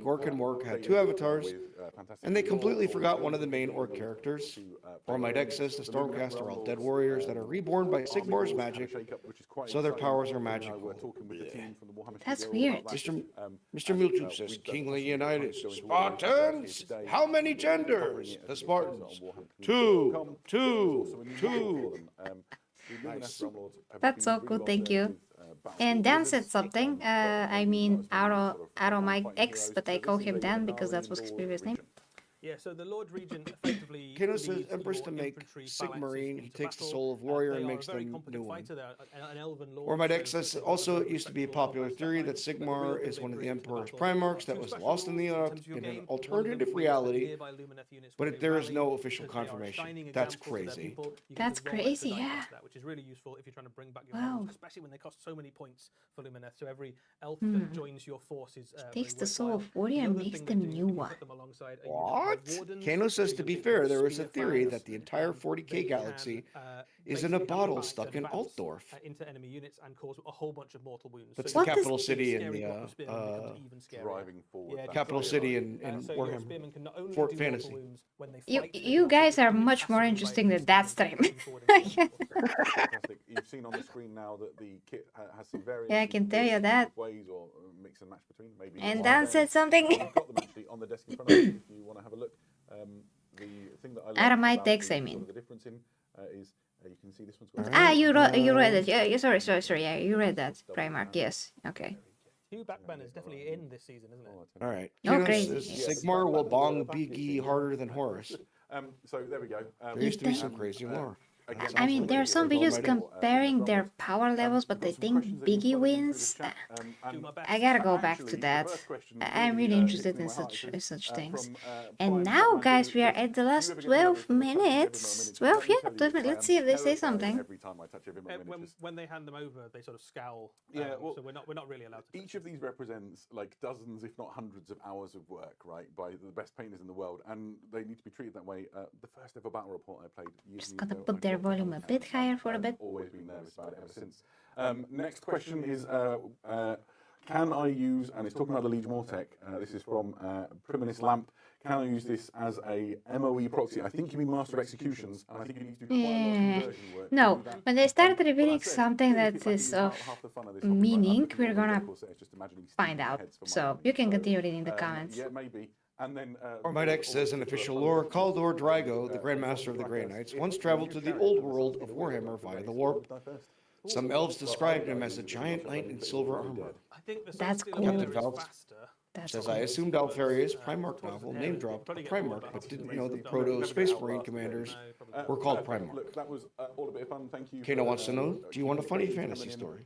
Orc and Mork had two avatars, and they completely forgot one of the main Orc characters. Ormite X says the Stormcast are all dead warriors that are reborn by Sigmar's magic, so their powers are magical. That's weird. Mr. Milchup says, King Leonidas, Spartans! How many genders? The Spartans. Two. Nice. That's so cool, thank you. And Dan said something. I mean, Arrow Mike X, but I call him Dan because that was his previous name. Yeah, so the Lord Regent effectively. Kano says Empress to make Sigmarine. He takes the soul of warrior and makes them new one. Ormite X says also it used to be a popular theory that Sigmar is one of the Emperor's Primarchs that was lost in an alternative reality, but there is no official confirmation. That's crazy. That's crazy, yeah. Which is really useful if you're trying to bring back your Wow. models, especially when they cost so many points for Lumineth. So every elf that joins your forces Takes the soul of warrior and makes them new one. What? Kano says, to be fair, there is a theory that the entire 40k galaxy is in a bottle stuck in Altdorf. Into enemy units and cause a whole bunch of mortal wounds. That's So the it's capital city in the even scarier. Driving forward. Yeah, capital city in so your Warhammer spearmen can not only Fort do Fantasy. mortal wounds when they You, fight, you guys are much more interesting than that stream. Fantastic. You've seen on the screen now that the kit has some various Yeah, I can tell you that. ways or mix and match between. Maybe And one Dan there. said something. I've got them actually on the desk in front of me if you want to have a look. The thing that I like Aramite about text, the- I mean. sort of the difference in is you can see this one's got Ah, you read it. Yeah, sorry. Yeah, you read that. Primarch, yes. Okay. Hugh Backman is definitely in this season, isn't it? All right. Oh, Kano great. says Sigmar will bong Biggie harder than Horus. So there we go. There used to be some crazy lore. Again, I mean, there are some videos comparing their power levels, but I think Biggie wins. I gotta go back to that. I'm really interested in such things. And now, guys, we are at the last 12 minutes. 12, yeah, 12 minutes. Let's see if they say something. Every time I touch every When they hand them over, they sort of scowl. Yeah, well, so we're not really allowed to. Each of these represents like dozens, if not hundreds, of hours of work, right, by the best painters in the world, and they need to be treated that way. The first ever battle report I played years Just ago, gonna I put their got volume a bit higher for a bit. always been nervous about it ever since. Next question is, can I use, and it's talking about the Liege Mortec, this is from Priminus Lamp, can I use this as a MOE proxy? I think you mean Master of Executions, and I think you need to do quite a lot of conversion work. No, to do that. when they start Like revealing I said, something clearly that frankly, is about of half the fun of this hobby, right? meaning, I'm we're gonna of course, it's just imagining find Steve's out. heads for my So enemies. you can continue reading the comments. Yeah, maybe. And then, Ormite X says in official lore, Kaldor Drago, the Grandmaster of the Grey Knights, once traveled to the old world of Warhammer via the warp. Some elves described him as a giant knight in silver armor. I think the That's Celestial cool. Order Captain is Valve faster. That's Says cool. I assumed Alfaria's Primarch novel name dropped a Primarch, but didn't know the Proto Space Marine commanders were called Primarch. Look, that was all a bit of fun. Thank you. Kano for, wants to know, do you want a funny fantasy story?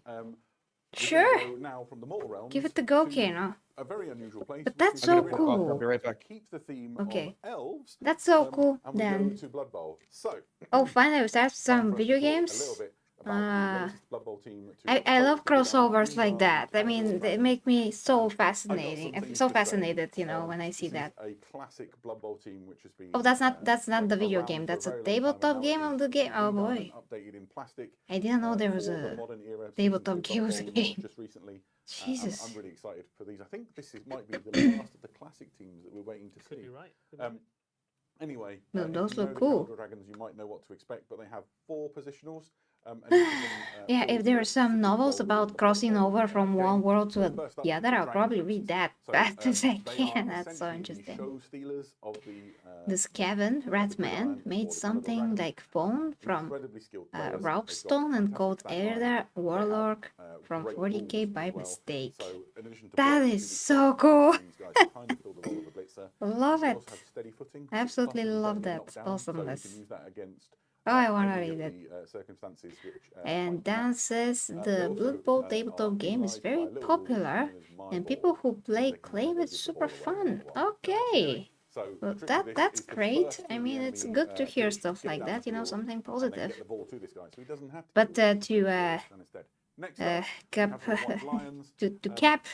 Sure. Now from the mortal realms Give it a go, to Kano. a very unusual place. But which that's is so Imperium. cool. I'll be right back. Keep the theme Okay. of elves. That's so cool, And we then. go to Blood Bowl. So, Oh, finally, we start some for us video to talk a games. little bit about the latest Blood Bowl team to I approach love the big crossovers army. like that. I mean, they make me so I've got fascinating. some I'm things so to say. fascinated, you know, when I see This is that. a classic Blood Bowl team which has been. Oh, that's not the video around game. for That's a very long time, and tabletop now game it of is the game. Oh redone boy, and updated in plastic. I didn't know there was for the a modern era of tabletop season two game was a Blood Bowl game. just recently. Jesus. I'm really excited for these. I think this might be the last of the classic teams that we're waiting to Could see. be right. Could be right. Anyway, No, if those you know look the cool. Caldor Dragons, you might know what to expect, but they have 4 positionals. And each of them, Yeah, falls if there are under some specific novels role about within crossing the Blood over Bowl from game. one world to First up, the other, I'll Dragon probably Prince. read that So, fast as I they are can. That's so essentially the interesting. show stealers of the, The Skaven Ratman made something like phone from incredibly skilled players. They've got Raupstone and called fantastic backline. Erda They Warlock have, from great 40k rules by as well. mistake. So, in addition to That blocks, is these so guys cool. kind of fill the role of a blitzer. Love They it. also have steady footing, Absolutely plus love they're that knockdown, so you awesomeness. can use that against, Oh, I wanna any of read it. the, circumstances which, And might come up. Dan says They the also, Blood Bowl are tabletop game is penalised by very a little rule popular, known as My and Ball, people who so play they can claim never it's give the super ball away fun. to anyone. Okay. So Well, the trick with that's this is to great. burst I through mean, the it's enemy, good to hear ditch, stuff get like down that, the you know, field, something and then positive. get the ball to this guy, so he doesn't have to But do it. to Instead. Next up, cap we have the White Lions. to cap,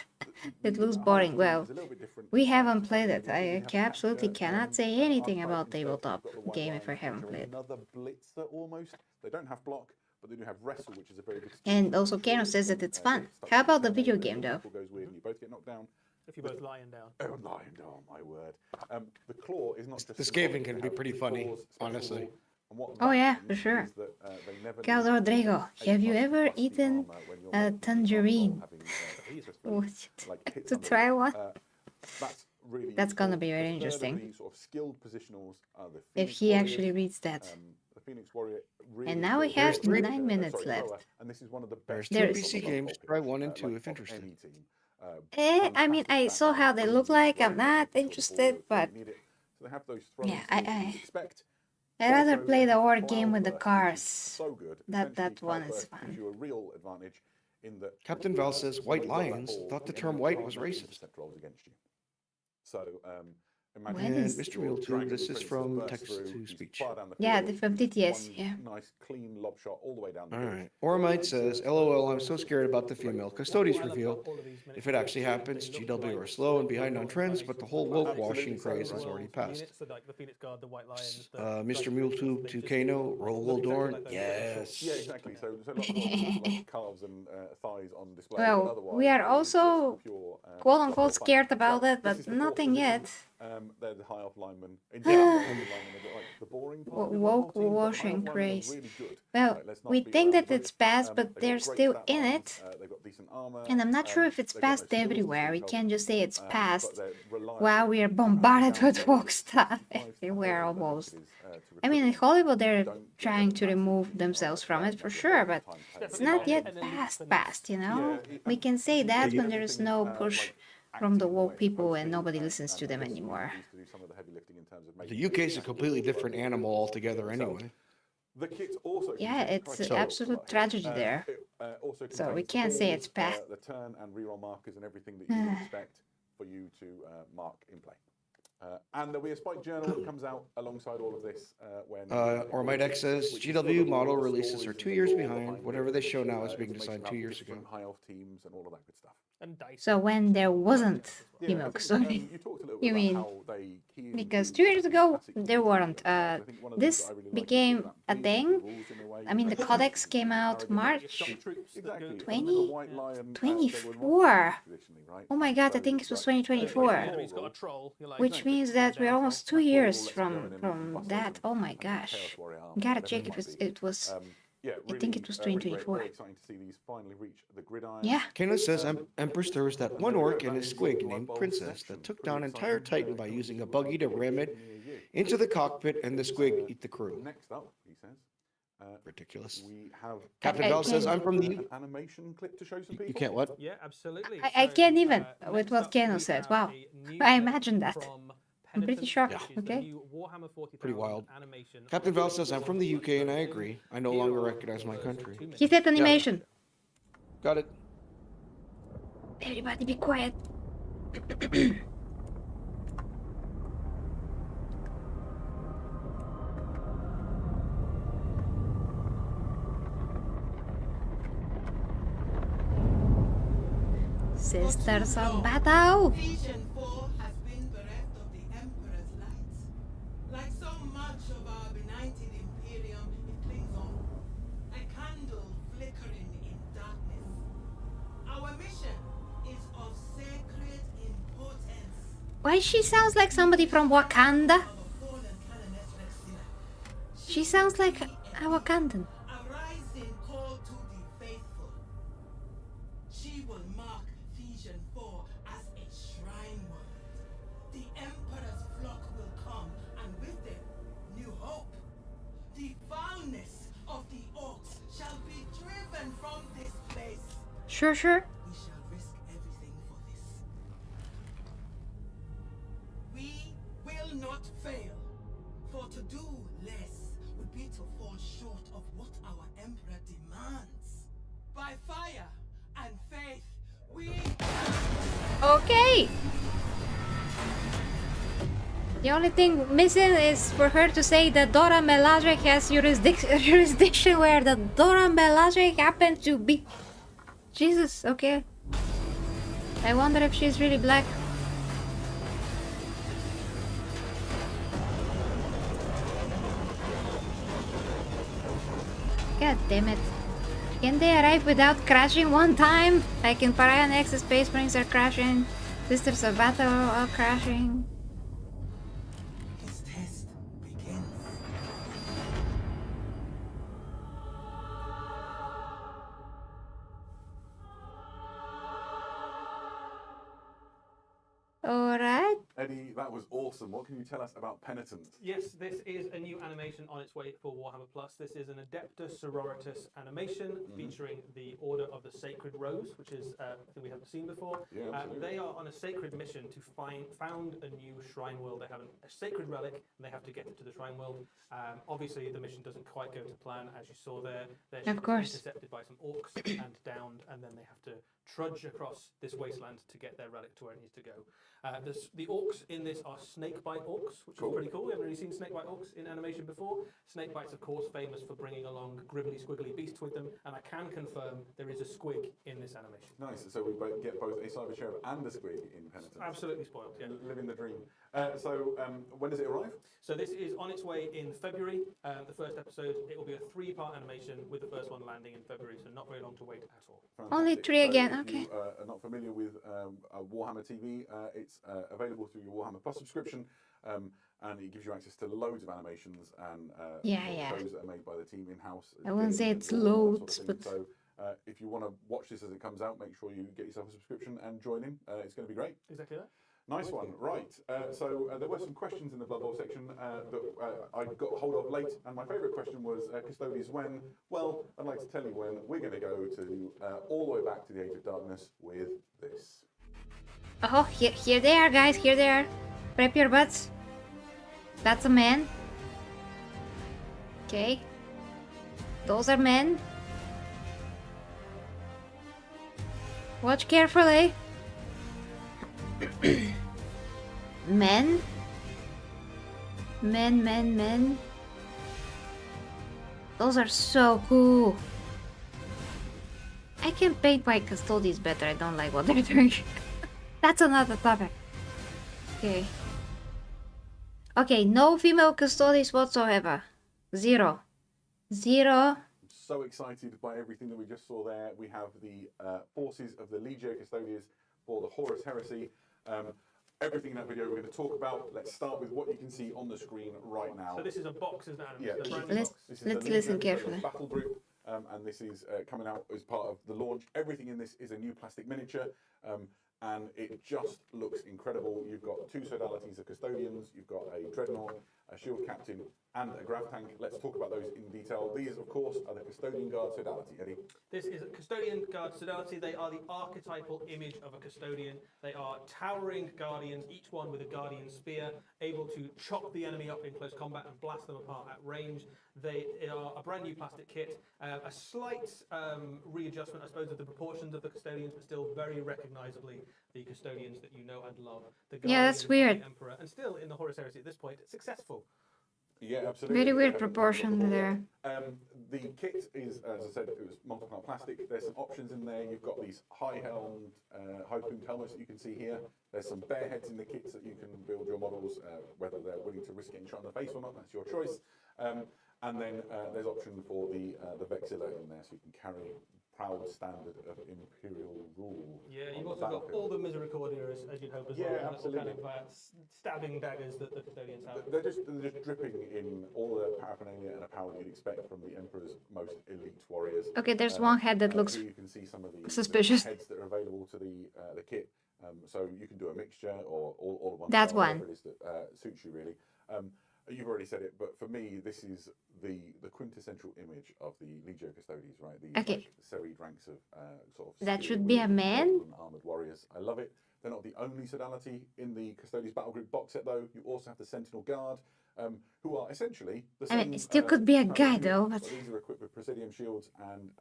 it looks boring. Well, Is a little bit different. we haven't played it. I have absolutely Capture, cannot say anything about archetype himself. tabletop You've got the White game if I Lions, haven't which are played. Another blitzer almost. They don't have block, but they do have wrestle, which is a very good skill. And also Kano says that it's fun. How about the video game though? Goes weird and you both get knocked down. if you're both lying down. Oh, lying down, my word. The claw is not just... The scavenging can be pretty funny, honestly. Oh yeah, for sure. Caldor Drago, have you ever eaten a tangerine? To try one? That's gonna be very interesting. If he actually reads that. And now we have 9 minutes left. There's 2 PC games. Try 1 and 2 if interested. I mean, I saw how they look like. I'm not interested, but yeah, I'd rather play the war game with the cars. That one is fun. Captain Val says White Lions thought the term white was racist. And Mr. Mewtwo, this is from text to speech. Yeah, from TTS, yeah. Nice clean lob shot all the way down. All right. Ormite says, LOL, I'm so scared about the Female Custodes reveal. If it actually happens, GW are slow and behind on trends, but the whole woke washing craze has already passed. Mr. Mewtwo to Kano, Rogel Dorn, yes. Yeah, exactly. So lots of calves and thighs on display. Well, we are also quote-unquote scared about it, but nothing yet. They're the high-off linemen. Woke washing craze. Well, we think that it's past, but they're still in it. And I'm not sure if it's past everywhere. We can't just say it's past while we are bombarded with woke stuff everywhere almost. I mean, in Hollywood, they're trying to remove themselves from it for sure, but it's not yet past, you know? We can say that when there is no push from the woke people and nobody listens to them anymore. The UK is a completely different animal altogether anyway. Yeah, it's an absolute tragedy there. So we can't say it's past. The turn and reroll markers and everything that you would expect for you to mark in play. And there'll be a spike journal that comes out alongside all of this when... Ormite X says, GW model releases are 2 years behind. Whatever they show now is being designed 2 years ago. High elf teams and all of that good stuff. So when there wasn't Female Custodes, you mean? Because 2 years ago there weren't. This became a thing. I mean, the Codex came out March 2024. Oh my god, I think it was 2024. Which means that we're almost 2 years from that. Oh my gosh. Gotta check if it was... I think it was 2024. Yeah. Kano says, Empress, there was that one orc and his squig named Princess that took down entire Titan by using a buggy to ram it into the cockpit and the squig eat the crew. Next up, he says. Ridiculous. We have Captain Bell says, I'm from the... animation clip to show some people. You can't what? Yeah, absolutely. I can't even with what Kano said. Wow. I imagined that. I'm pretty shocked. Yeah. Okay. Pretty wild. Captain Val says, I'm from the UK and I agree. I no longer recognize my country. He said animation. Yeah. Got it. Everybody be quiet. Sisters of Battle. Like so much of our benighted imperium, it clings on, a candle flickering in darkness. Our mission is of sacred importance. Why she sounds like somebody from Wakanda? She sounds like a Wakandan. A rising call to the faithful. She will mark Vision 4 as a shrine word. The Emperor's flock will come, and with them, new hope. The foulness of the orcs shall be driven from this place. Sure. We shall risk everything for this. We will not fail, for to do less would be to fall short of what our Emperor demands. By fire and faith, we... Okay. The only thing missing is for her to say that Dora Milaje has jurisdiction where the Dora Milaje happened to be. Jesus, okay. I wonder if she's really black. God damn it. Can they arrive without crashing one time? Like in Pariah Next, the Space Marines are crashing Sisters of Battle all crashing. His test begins. Alright. Eddie, that was awesome. What can you tell us about Penitent? Yes, this is a new animation on its way for Warhammer Plus. This is an Adeptus Sororitas animation featuring the Order of the Sacred Rose, which is something we haven't seen before. Yeah, absolutely. They are on a sacred mission to found a new shrine world. They have a sacred relic, and they have to get it to the shrine world. Obviously, the mission doesn't quite go to plan, as you saw there. Their ship course. is intercepted by some orcs and downed, and then they have to trudge across this wasteland to get their relic to where it needs to go. The orcs in this are snakebite orcs, which is pretty cool. We haven't really seen snakebite orcs in animation before. Snakebites, of course, famous for bringing along gribbly squiggly beasts with them, and I can confirm there is a squig in this animation. Nice. So we get both a cyber sheriff and a squig in Penitent. Absolutely spoiled, yeah. Living the dream. When does it arrive? So this is on its way in February. The first episode, it will be a 3-part animation with the first one landing in February, so not very long to wait at all. Only Fantastic. 3 again, if okay. you are not familiar with Warhammer TV, it's available through your Warhammer Plus subscription, and it gives you access to loads of animations and shows that are made by the team in-house. I wouldn't say it's All that sort of loads, thing. but... So if you want to watch this as it comes out, make sure you get yourself a subscription and join in. It's going to be great. Exactly that. Nice one, right. So there were some questions in the Blood Bowl section that I got hold of late, and my favourite question was, Custodes, when? Well, I'd like to tell you when. We're going to go to all the way back to the Age of Darkness with this. Oh, here they are, guys, here they are. Prep your butts. That's a man. Okay. Those are men. Watch carefully. Men. Men. Those are so cool. I can paint my Custodes better. I don't like what they're doing. That's another topic. Okay. Okay, no female Custodes whatsoever. Zero. So excited by everything that we just saw there. We have the forces of the Legio Custodes for the Horus Heresy. Everything in that video we're going to talk about. Let's start with what you can see on the screen right now. So this is a box, isn't it, Adam? Yeah, It's a brand new let's box. This is let's the listen Legio carefully. Battle Group, and this is coming out as part of the launch. Everything in this is a new plastic miniature, and it just looks incredible. You've got 2 sodalities of custodians, you've got a dreadnought, a shield captain, and a grav tank. Let's talk about those in detail. These, of course, are the custodian guard sodality, Eddie. This is a custodian guard sodality. They are the archetypal image of a custodian. They are towering guardians, each one with a guardian spear, able to chop the enemy up in close combat and blast them apart at range. They are a brand new plastic kit, a slight readjustment, I suppose, of the proportions of the custodians, but still very recognisably the custodians that you know and love. The Yeah, that's Guardians of weird. the Emperor, and still in the Horus Heresy at this point, successful. Yeah, absolutely. Very weird Yeah, proportion there. The kit is, as I said, it was multi-part plastic. There's some options in there. You've got these high-helmed, high-plumed helmets that you can see here. There's some bare heads in the kits that you can build your models, whether they're willing to risk getting shot in the face or not, that's your choice. And then there's option for the Vexilla in there, so you can carry proud standard of imperial rule. Yeah, on you've the also got battlefield. all the Misericordia, as you'd hope as well. Yeah, and little absolutely. kind of stabbing daggers that the custodians have. They're just dripping in all the paraphernalia and apparel you'd expect from the Emperor's most elite warriors. Okay, there's one head that looks Here you can see some of the suspicious. heads that are available to the kit. So you can do a mixture or all of one. That style, one. whatever it is that suits you really. You've already said it, but for me, this is the quintessential image of the Legio Custodes, right? These Okay. like, serried ranks of sort of. That steel should be a wielding man? and armored warriors. I love it. They're not the only sodality in the Custodes Battle Group box set, though. You also have the Sentinel Guard, who are essentially the I same. mean, it still could be a power guy, unit, though, but but- these are equipped with Presidium shields and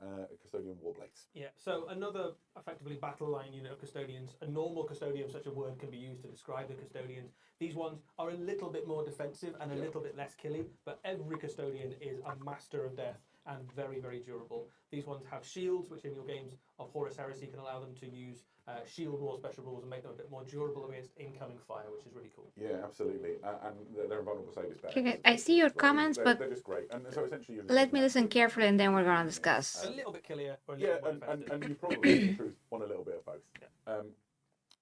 Custodian warblades. Yeah, so another effectively battle line unit of custodians. A normal custodian, such a word can be used to describe the custodians. These ones are a little bit more defensive and a little bit less killy, but every custodian is a master of death and very, very durable. These ones have shields, which in your games of Horus Heresy can allow them to use shield wall special rules and make them a bit more durable against incoming fire, which is really cool. Yeah, absolutely. And they're invulnerable save is better. Okay, I see your comments, but they're just great. And so essentially, you're let me listen carefully and then we're gonna discuss. A little bit killier or a Yeah, little more defensive. and you probably, in truth, want a little bit of both. Yeah.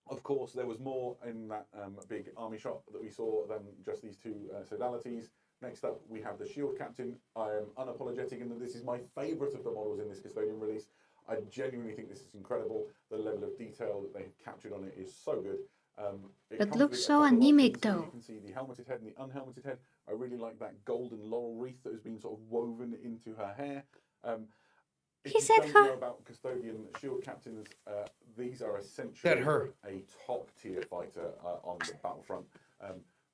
Of course, there was more in that big army shot that we saw than just these two sodalities. Next up, we have the Shield Captain. I am unapologetic in that this is my favourite of the models in this Custodian release. I genuinely think this is incredible. The level of detail that they've captured on it is so good. It looks so anemic though. You can see the helmeted head and the unhelmeted head. I really like that golden laurel wreath that has been sort of woven into her hair. If He you said don't her. know about Custodian Shield Captains, these are essentially a top tier fighter on the battlefront.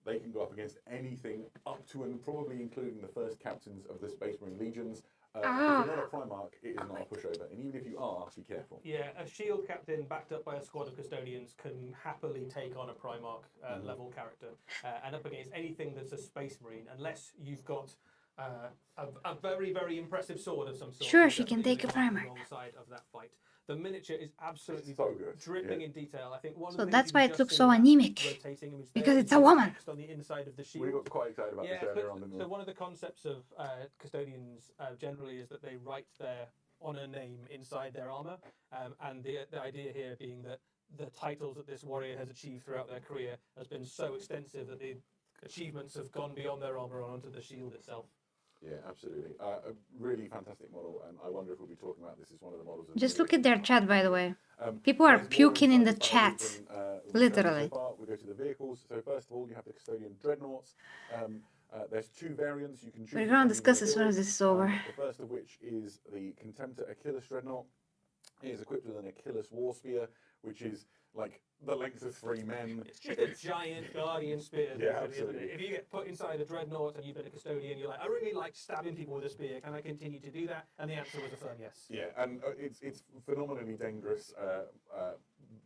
They can go up against anything up to and probably including the first captains of the Space Marine Legions. If you're not a Primarch, it is not a pushover. And even if you are, be careful. Yeah, a shield captain backed up by a squad of custodians can happily take on a Primarch level character and up against anything that's a Space Marine, unless you've got a very, very impressive sword of some sort. Sure, she can take a Primarch. Alongside of that fight. The miniature is absolutely so good. dripping in detail. I think one So of the that's things why you it just looks see so that anemic. rotating image Because there, it's you a see woman. text on the inside of the shield. We got quite excited about this earlier on, didn't we? So one of the concepts of custodians generally is that they write their honor name inside their armor, and the idea here being that the titles that this warrior has achieved throughout their career has been so extensive that the achievements have gone beyond their armor and onto the shield itself. Yeah, absolutely. A really fantastic model, and I wonder if we'll be talking about this as one of the models. Just look at their chat, by the way. People are puking in the chat. Literally. So far, we go to the vehicles. So first of all, you have the Custodian Dreadnoughts. There's two variants you can choose. We're going to discuss as soon as this is over. The first of which is the Contemptor Achilles Dreadnought. It is equipped with an Achilles War Spear, which is like the length of 3 men. It's just a giant guardian spear. Yeah, absolutely. If you get put inside a dreadnought and you've been a custodian, you're like, I really like stabbing people with a spear. Can I continue to do that? And the answer was a firm yes. Yeah, and it's phenomenally dangerous.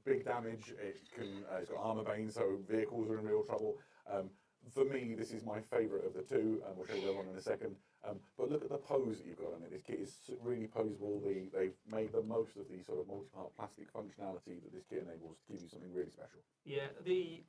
Big damage. It's got armor bane, so vehicles are in real trouble. For me, this is my favourite of the two, and we'll show you the one in a second. But look at the pose that you've got on it. This kit is really poseable. They've made the most of the sort of multi-part plastic functionality that this kit enables to give you something really special. Yeah, the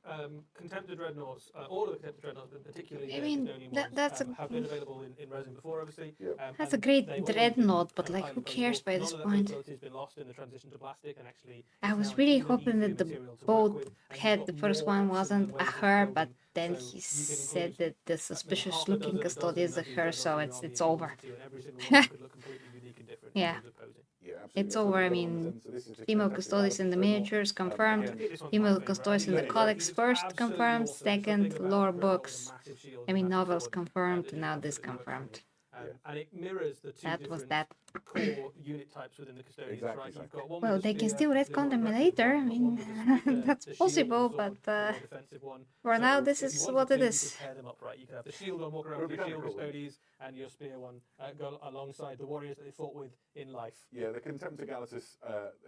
Contemptor Dreadnoughts, all of the Contemptor Dreadnoughts, but particularly I the mean, custodian that's ones, have been available in resin before, obviously. Yeah. That's a great dreadnought, but like, who cares by this point? None of that has been lost in the transition to plastic, and actually, I it's was now really even hoping easier that the material to work boat with, and you've head, got the first more one, options wasn't and a ways of her, building. but then So he you can said include that the half suspicious a looking dozen custodian is a of these her, dreadnoughts so in your it's army, over. and every single one could look completely unique and different in Yeah. terms of posing. Yeah, absolutely. It's over. I mean, female custodians in the miniatures confirmed. Female custodians in the codex first confirmed. Second, lore books. I mean, novels confirmed. Now this confirmed. And it mirrors the two That was different that. core unit types within the custodians, Exactly, right? You've got one Well, with a they can spear, still the retcon more them aggressive later. one, I the one mean, with the that's shield possible, sword, but the more defensive one. for So now, if this you is wanted what to, it you is. could pair them up, right? You could have the shield one walk around with your shield custodians and your spear one go alongside the warriors that they fought with in life. Yeah, the Contemptor Galatus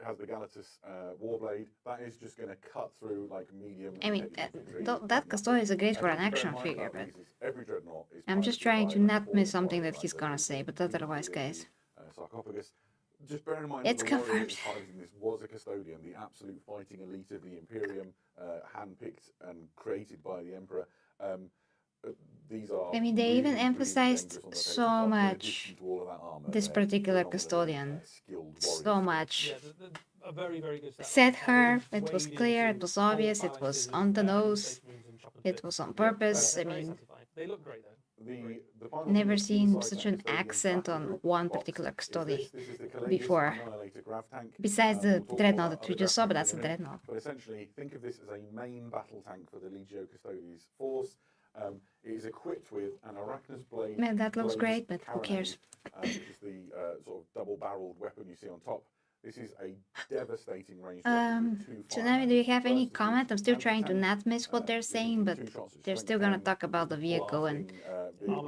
has the Galatus Warblade. That is just going to cut through like medium. I mean, heavy infantry. that custodian is great for an Bear in action mind figure, that but every dreadnought is I'm just trying to not miss something that he's gonna say, but otherwise, guys. Sarcophagus. Just bear in mind It's that the warrior confirmed. that's piloting this was a custodian, the absolute fighting elite of the Imperium, handpicked and created by the Emperor. These are. I mean, they really, even really emphasized dangerous on the so face. In much addition to all of that armor, this they're particular phenomenally, custodian. skilled So warriors. much. Yeah, a very, very good set. Said her, it was clear, it was obvious, it was on the nose, it was on purpose. I mean, They look great though. The final never thing seen inside such that an custodian accent battle on group one box particular is custody this is the Calais before. Annihilator grav tank. Besides the We'll talk more dreadnought about that we other just saw, grav but tanks that's a in minute. dreadnought. But essentially, think of this as a main battle tank for the Legio Custodes force. It is equipped with an Arachnus blade. Man, that looks glazed great, but who carronade, cares? Which is the sort of double-barreled weapon you see on top. This is a devastating range. Tsunami, do you have any comment? I'm still trying to not miss what they're saying, but they're still gonna talk about the vehicle, and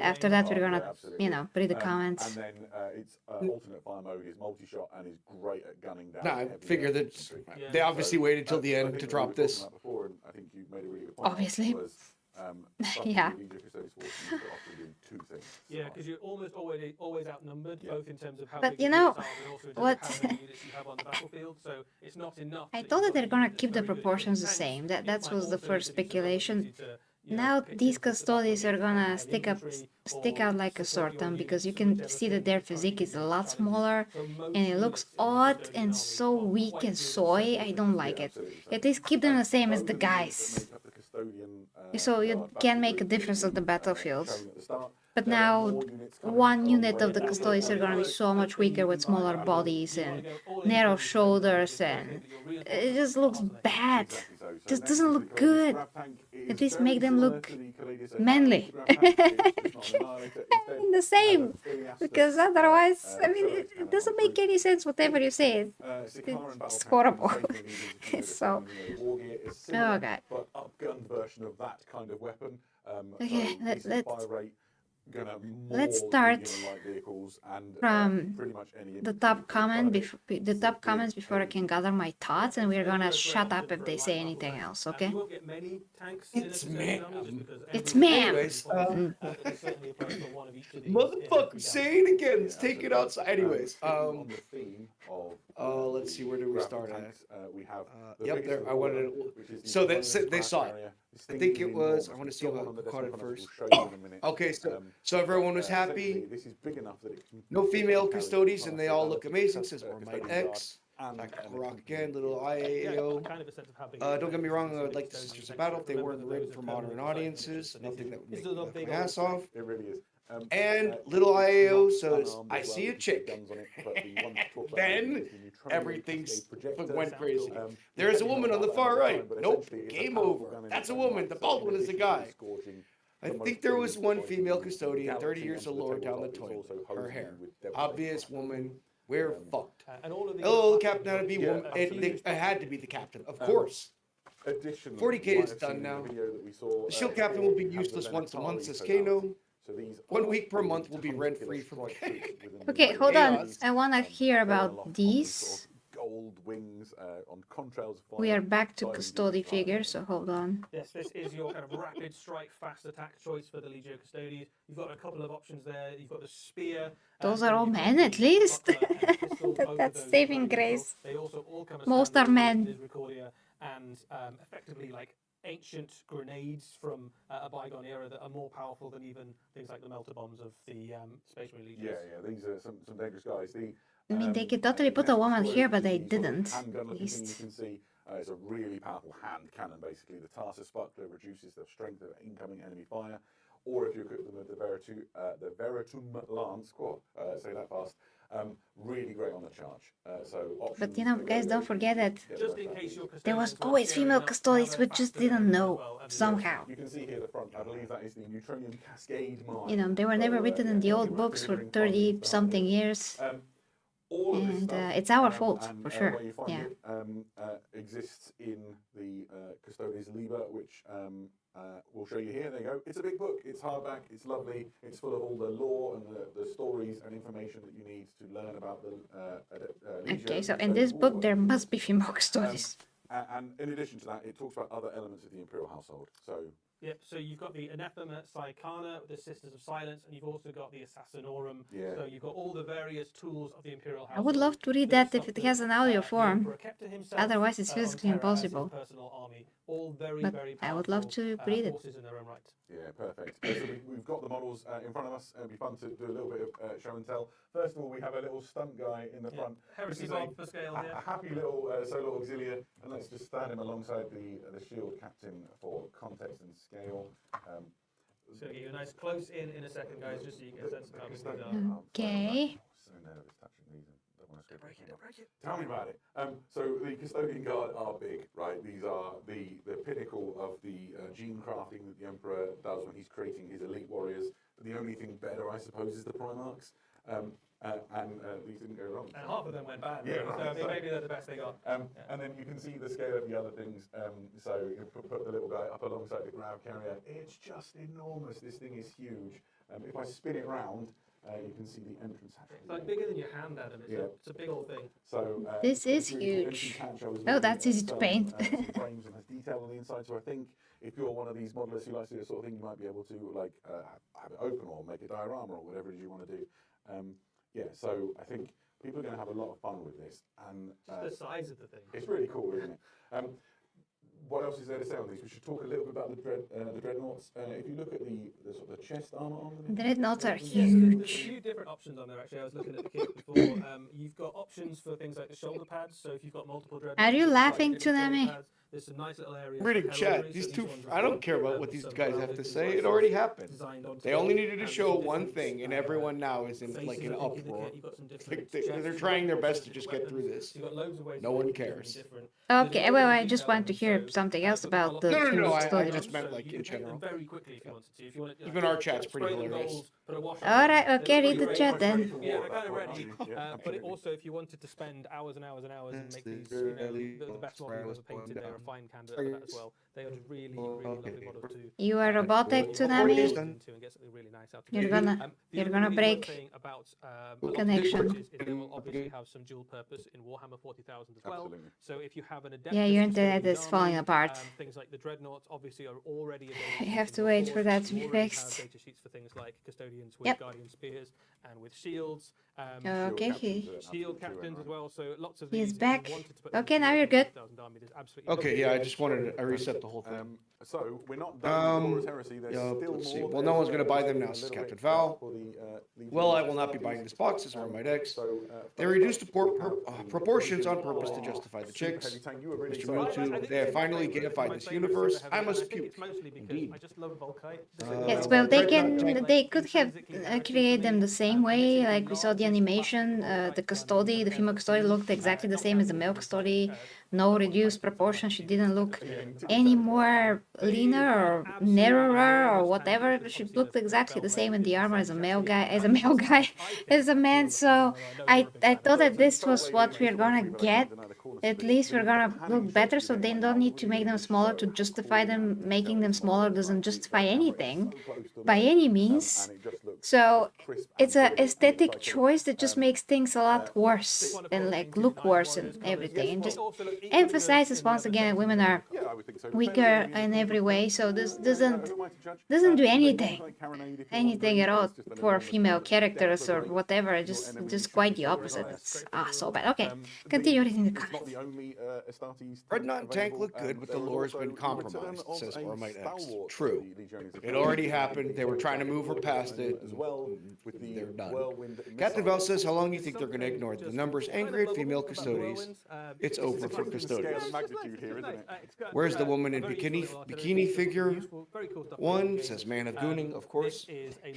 after that we're gonna, you know, read the comments. And then its alternate fire mode is multi-shot and is great at gunning down. No, I heavy figure that infantry. they obviously waited till the I end think to we drop were talking this. about before, and I think you made a really good point. Obviously. Was, Yeah. the Legio Custodes force needs to often do two things. Yeah, because you're almost always outnumbered, both in terms of how But big you your know, units are, but also in terms what- of how many units you have on the battlefield. So it's not enough. I that thought you've that got they're gonna units keep the very good at proportions the killing tanks. same. That It was might the also first give you some speculation. ability to now these custodies are gonna stick out like a sore thumb because you can see that their physique is a lot smaller and it looks odd and so weak and soy. I don't like it. At least keep them the same as the guys, so you can make a difference on the battlefield. But now, one unit of the Custodes are gonna be so much weaker with smaller bodies and narrow shoulders, and it just looks bad. Just doesn't look good. At least make them look manly. The same, because otherwise, I mean, it doesn't make any sense. Whatever you say, it's horrible. So, oh god. Okay, let's start from the top comments before I can gather my thoughts, and we're gonna shut up if they say anything else, okay? It's ma'am. It's ma'am. Anyways, motherfucker, say it again. Let's take it outside. Anyways, let's see, where do we start at? Yep, there. I wanted to. So they saw it. I think it was. I want to see who caught it first. Okay, so everyone was happy. No female custodies, and they all look amazing. Says Ormite X. Rock again, little IAO. Don't get me wrong, I would like the Sisters of Battle if they weren't written for modern audiences. Nothing that would make me laugh my ass off. It really is. And little IAO says, I see a chick. Then everything went crazy. There's a woman on the far right. Nope, game over. That's a woman. The bald one is a guy. I think there was one female custodian, 30 years of lore down the toilet. Her hair. Obvious woman. We're fucked. Oh, the captain had to be woman. It had to be the captain, of course. 40k is done now. The shield captain will be useless once a month, says Kano. 1 week per month will be rent-free from Okay, hold on. I want to hear about these. Gold wings on contrails. We are back to custody figures, so hold on. Yes, this is your kind of rapid strike, fast attack choice for the Legio Custodes. You've got a couple of options there. You've got the spear. Those are all men, at least. That's saving grace. They also all come as most are men. And effectively like ancient grenades from a bygone era that are more powerful than even things like the melter bombs of the Space Marine Legions. Yeah, these are some dangerous guys. I mean, they could totally put a woman here, but they didn't. At least. You can see it's a really powerful hand cannon, basically. The Tarsus Sparkler reduces the strength of incoming enemy fire. Or if you equip them with the Veritum Lance, say that fast, really great on the charge. But you know, guys, don't forget that there was always female custodians, we just didn't know somehow. You can see here the front, I believe that is the Neutronium Cascade Mine. You know, they were never written in the old books for 30-something years. And it's our fault, for sure. Yeah. Exists in the Custodes Liber, which we'll show you here. There you go. It's a big book. It's hardback. It's lovely. It's full of all the lore and the stories and information that you need to learn about the Okay, so in this book there must be female custodians. And in addition to that, it talks about other elements of the Imperial household. Yep, so you've got the Anathema Psychana, the Sisters of Silence, and you've also got the Assassinorum. Yeah. So you've got all the various tools of the Imperial Household. I would love to read that if it has an audio form. Otherwise, it's physically impossible. But I would love to read it. Yeah, perfect. So we've got the models in front of us. It'll be fun to do a little bit of show and tell. First of all, we have a little stunt guy in the front. Heresy Bob for scale, a happy little solo auxiliary, and let's just stand him alongside the shield captain for context and scale. Just going to get you a nice close in a second, guys, just so you get a sense of how these are. Okay. So nervous touching these. Don't want to break it. Tell me about it. So the Custodian Guard are big, right? These are the pinnacle of the gene crafting that the Emperor does when he's creating his elite warriors. The only thing better, I suppose, is the Primarchs. And these didn't go wrong. And half of them went bad. Yeah, so maybe they're the best they got. And then you can see the scale of the other things. So you put the little guy up alongside the grav carrier. It's just enormous. This thing is huge. If I spin it round, you can see the entrance hatch. It's like bigger than your hand, Adam. It's a big old thing. So this is huge. Oh, that's easy to paint. Frames and has detail on the inside. So I think if you're one of these modelists who likes to do this sort of thing, you might be able to like have it open or make a diorama or whatever it is you want to do. Yeah, so I think people are going to have a lot of fun with this. And just the size of the thing. It's really cool, isn't it? what else is there to say on these? We should talk a little bit about the dreadnoughts. If you look at the sort of the chest armor on them, Dreadnoughts are There's huge. a few different options on there. Actually, I was looking at the kit before. You've got options for things like the shoulder pads. So if you've got multiple dreadnoughts, Are you you've got laughing, different shoulder Tsunami? pads. There's some nice little areas. Reading for chat. heraldry, These so two. ones I don't care about what these guys have to say. It already happened. designed onto They them. only needed to And show some one different, thing, and everyone now is in like faces, an I think, in the uproar. kit. You've got some different They're chests, trying their you've got best to just get through weapons, this. you've got loads of ways No of one doing something cares. different. Okay, well, I just want to hear something else about the No, female I custodians. just meant like in general. Very quickly if you wanted to. If you want to, Even our chat's pretty spray them hilarious. gold, put a wash on All them, right, they're okay, read pretty the great. chat then. Yeah, they're kind of ready. Yeah, But it absolutely. also, if you wanted to spend hours and hours and hours and make these, the best model you've ever painted, they're a fine candidate for that as well. They are just really, really lovely models too. You are robotic, And Tsunami. get something really nice out of You're it. gonna, The you're other gonna really break. good thing about a lot of connection. these is they will obviously have some dual purpose in Warhammer 40,000 as well. Absolutely. So if you have an Adeptus Yeah, your internet Custodian is falling army, apart. Things like the dreadnoughts obviously are already available. I have from to your wait force. for that to You be already fixed. have data sheets for things like custodians with Yep. guardian spears and with shields. Okay, Shield captains as well. So lots of He's these. if you back. wanted to put Okay, them now into you're good. 40,000 army, there's absolutely Okay, no yeah, I reason just to wanted do to reset the whole thing. So we're not done with Horus Heresy. There's yeah, still let's see. more. Well, no one's gonna buy them now, A says little Captain bit Val. for the, Legion Well, I of will not be Astartes. buying this box. This are my decks. So, They reduced the proportions on purpose to justify the chicks. Heavy Tank, you were really Mr. excited. Mewtwo, they have finally gamified this universe. I must puke. It's mostly because Indeed. I just love Volkite. Yes, well, they Dreadnought can, they could have created them the same way, like we saw the animation, the custody, the female custody looked exactly the same as the male custody, no reduced proportion, she didn't look any more leaner or narrower or whatever, she looked exactly the same in the armor as a male guy, as a man, so I thought that this was what we're gonna get. At least we're gonna look better, so they don't need to make them smaller to justify them. Making them smaller doesn't justify anything by any means. So it's a aesthetic choice that just makes things a lot worse and like look worse and everything, and just emphasizes once again that women are Yeah, I would think so. weaker in every way. So this doesn't do anything at all for female characters or whatever. Just quite the opposite. It's so bad. Okay, continue reading the comments. The only Astartes Dreadnought and tank look good, but the lore has been compromised, says Ormite X. True. It already happened. They were trying to move her past it. As well with the They're done. whirlwind Captain Val says, how long do you think they're going to ignore the numbers and great female custodies? It's over for custodians. magnitude here, isn't it? Where's the woman in bikini figure? One, says Man of Gooning, of course.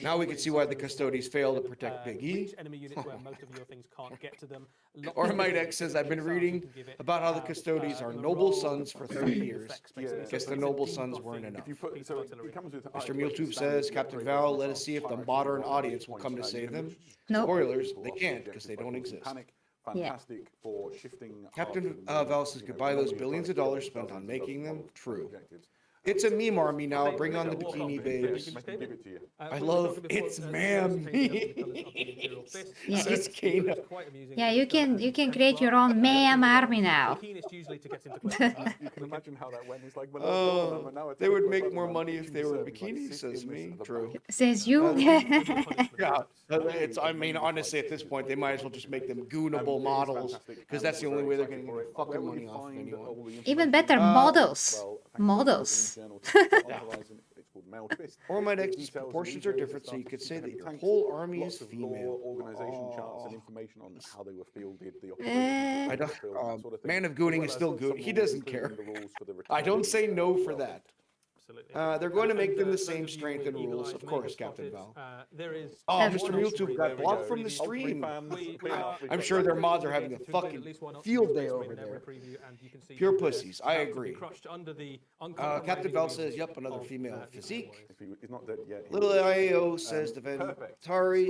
Now we can see why the custodies fail to protect Big E. Enemy units where most of your things can't get to them. Ormite X says, I've been reading about how the custodies are noble sons for 30 years. Guess the noble sons weren't enough. If you put, so it comes with Mr. Mewtwo says, Captain Val, let us see if the modern audience will come to save them. Nope. Spoilers, they can't because they don't exist. Panic, Yeah. fantastic for shifting. Captain Val says, goodbye those billions of dollars spent on making them. True. It's a meme army now. Bring on the bikini babes. Make them give it to you. I love it's ma'am. Yeah, Says Kana. Yeah, you can create your own ma'am army now. You can imagine how that went. It's like, well, now it's They would make more money if they were in bikinis, says me. True. Says you. Yeah, it's. I mean, honestly, at this point, they might as well just make them goonable models because that's the only way they're going to get fucking money off of anyone. Even better, models. Models. Ormite X's proportions are different, so you could say that your whole army is female. Organization charts and information on how they were fielded. I don't. Man of Gooning is still good. He doesn't care. I don't say no for that. They're going to make them the same strength and rules, of course, Captain Val. Oh, Mr. Mewtwo got blocked from the stream. I'm sure their mods are having a fucking field day over there. Pure pussies, I agree. Captain Val says, yep, another female physique. He's not dead yet. Little IAO says the Venatari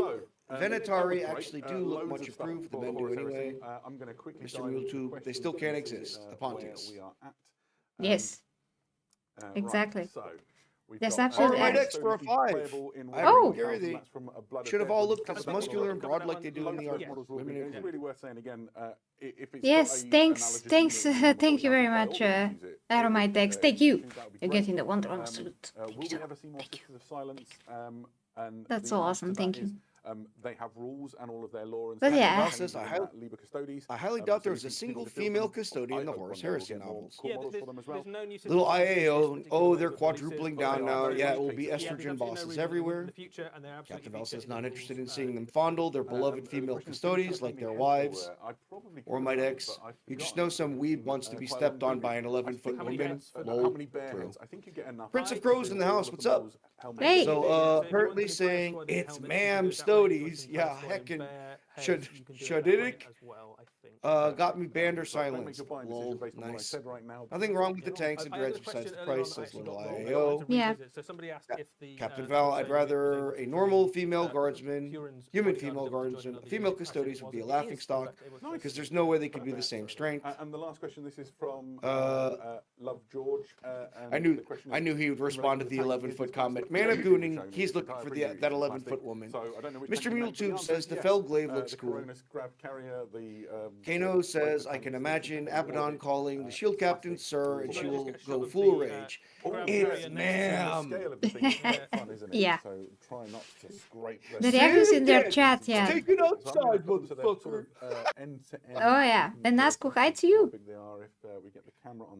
actually do look much improved. The men do anyway. Mr. Mewtwo, they still can't exist. The Pontics. Yes. Exactly. We've There's got absolutely- Ormite X for a 5. Oh! Should have all looked as muscular and broad like they do in the art models. Women It's included. really worth saying again. If it's Yes, got a thanks, legitimate thank you very much, Aromite Dex. Thank you. that would be You're great. getting the Wonder Woman suit. Will we ever see more Sisters of Silence? And That's the so answer awesome, to that thank is, you. They have rules and all of their lore and But stuff. yeah. Val says, Liber Custodes. I highly doubt so there's you a can single continue to female build them. custodian in the I hope Horus one day we'll Heresy get more novels. core Yeah, models for them as well. there's no new Little system IAO, that oh, gives they're away the quadrupling releases, down but they are now. very Yeah, much it will be catered. Yeah, there's estrogen absolutely no bosses reason they wouldn't everywhere. in the future, and they're absolutely Captain Val says fitting not the interested in rules. seeing them fondled their beloved female custodies like their wives. Or might X, you just know some weeb wants to be stepped on by an 11-foot woman. How Lol. many bear True. heads? I think you get enough. Prince of Crows in the house, what's up? Hey. So, apparently saying, it's ma'am Stodies. Yeah, heckin' Shadidic got me banned or silenced. Lol, nice. Nothing wrong with the tanks and dreads besides the price, says little IAO. Yeah. So somebody asked if the Captain Val, I'd rather a normal female guardsman, human female guardsman, female custodies would be a laughing stock because there's no way they could be the same strength. And the last question, this is from Love George. I knew he would respond to the 11-foot comment. Man of Gooning, he's looking for that 11-foot woman. Mr. Muletube says the Felglaive looks cool. Kano says, I can imagine Abaddon calling the shield captain sir, and she will go full rage. It's ma'am. Yeah. So try not to scrape The reactions in their chat, yeah. Take it outside, motherfucker. Oh yeah. Then Nasco, hi to you.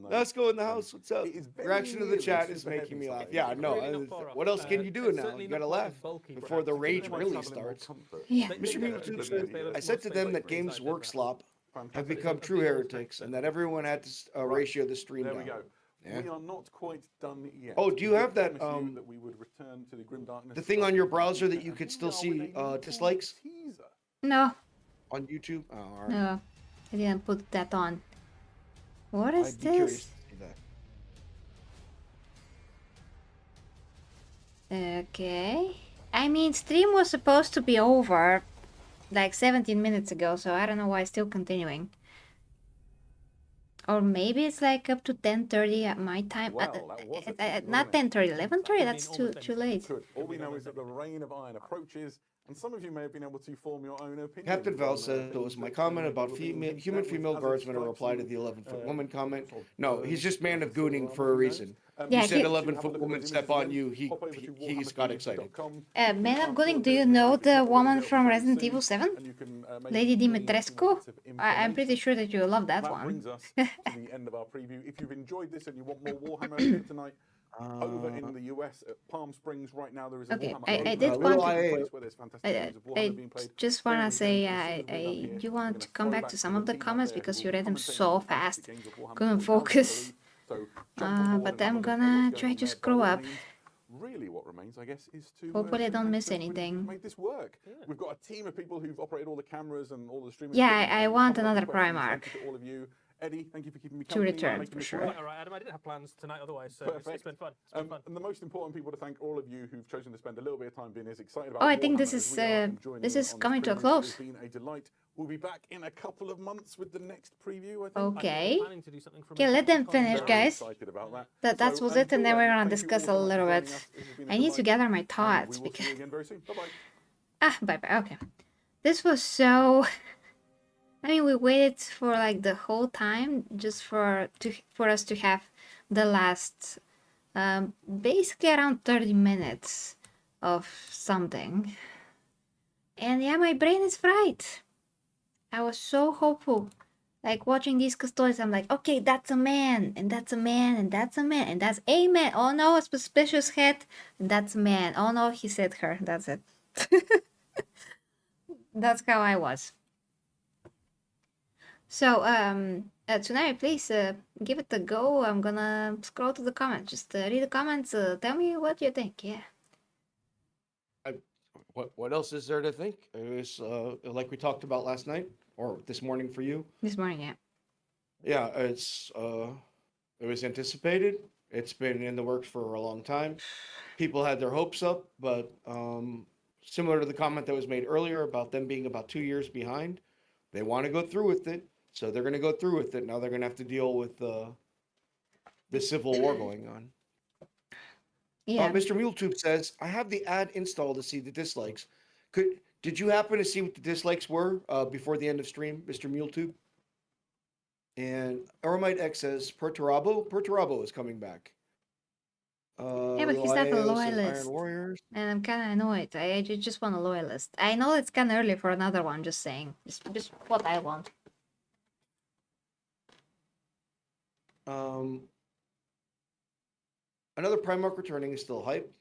Let's go in the house. What's up? Reaction to the chat is making me laugh. Yeah, no. What else can you do now? You gotta laugh before the rage really starts. Yeah. Mr. Muletube said, I said to them that Games Workslop have become true heretics and that everyone had to ratio the stream down. Yeah. We are not quite done yet. Oh, do you have that that we would return to the grim darkness, the thing on your browser that you could still see dislikes No. on YouTube? Oh, all right. No. I didn't put that on. What is I'd be curious this? to see that. Okay. I mean, stream was supposed to be over like 17 minutes ago, so I don't know why it's still continuing. Or maybe it's like up to 10:30 at my time. Not 10:30, 11:30. That's too late. All we know is that the reign of iron approaches, and some of you may have been able to form your own opinion. Captain Val said it was my comment about human female guardsmen a reply to the 11-foot woman comment. No, he's just man of gooning for a reason. Yeah, you said 11-foot woman step on you, he's got excited. Man of Gooning, do you know the woman from Resident Evil 7? Lady Dimitrescu? I'm pretty sure that you love that one. Brings us to the end of our preview. If you've enjoyed this and you want more Warhammer tonight, over in the US at Palm Springs right now there is a Warhammer. I did want place where there's fantastic games of Warhammer being I played. just want to say I do want to come back to some of the comments because you read them so fast. Couldn't focus. But I'm gonna try to scroll up. Really, what remains, I guess, is to hopefully I don't miss anything. Make this work. We've got a team of people who've operated all the cameras and all the streaming. Yeah, I want another Primarch. To all of you. Eddie, thank you for keeping me to return for sure. All right, Adam, I didn't have plans tonight otherwise, so it's been fun. And the most important people to thank all of you who've chosen to spend a little bit of time being as excited about. Oh, I think this is coming to a close. It's been a delight. We'll be back in a couple of months with the next preview, I think. Okay. Okay, let them finish, guys. That was it, and then we're gonna discuss a little bit. I need to gather my thoughts because. Bye bye. Okay. This was so. I mean, we waited for like the whole time just for us to have the last, basically around 30 minutes of something. And yeah, my brain is fried. I was so hopeful. Like watching these custodians, I'm like, okay, that's a man, and that's a man, and that's a man, and that's a man. Oh no, a suspicious head, and that's a man. Oh no, he said her. That's it. That's how I was. So, tonight, please give it a go. I'm gonna scroll to the comments. Just read the comments. Tell me what you think. Yeah. What else is there to think? It was like we talked about last night or this morning for you. This morning, yeah. Yeah, it was anticipated. It's been in the works for a long time. People had their hopes up, but similar to the comment that was made earlier about them being about 2 years behind, they want to go through with it. So they're going to go through with it. Now they're going to have to deal with the civil war going on. Yeah. Mr. Muletube says, I have the ad installed to see the dislikes. Did you happen to see what the dislikes were before the end of stream, Mr. Muletube? And Eremite X says, Perturabo is coming back. Yeah, but he's not a Iron loyalist. Warriors. And I'm kind of annoyed. I just want a loyalist. I know it's kind of early for another one, just saying. Just what I want. Another Primarch returning is still hype,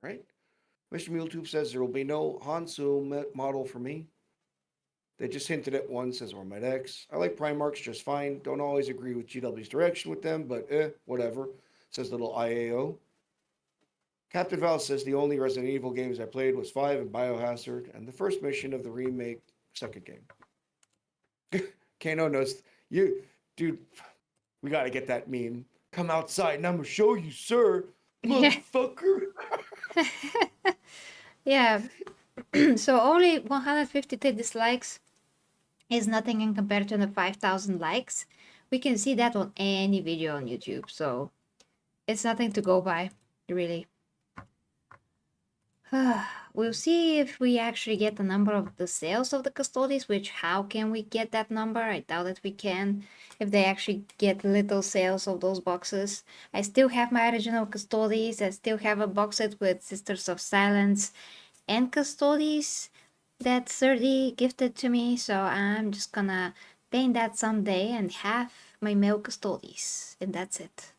right? Mr. MuleTube says there will be no Hansu model for me. They just hinted at one, says Ormedex. I like Primarchs just fine. Don't always agree with GW's direction with them, but whatever, says little IAO. Captain Val says the only Resident Evil games I played was 5 and Biohazard, and the first mission of the remake second game. Kano knows you, dude. We gotta get that meme. Come outside and I'm gonna show you, sir, motherfucker. Yeah. So only 152 dislikes is nothing in comparison to the 5,000 likes. We can see that on any video on YouTube, so it's nothing to go by, really. We'll see if we actually get the number of the sales of the Custodes, which how can we get that number? I doubt that we can. If they actually get little sales of those boxes. I still have my original Custodes. I still have a box set with Sisters of Silence and Custodes that 30 gifted to me. So I'm just gonna paint that someday and have my male Custodes. And that's it.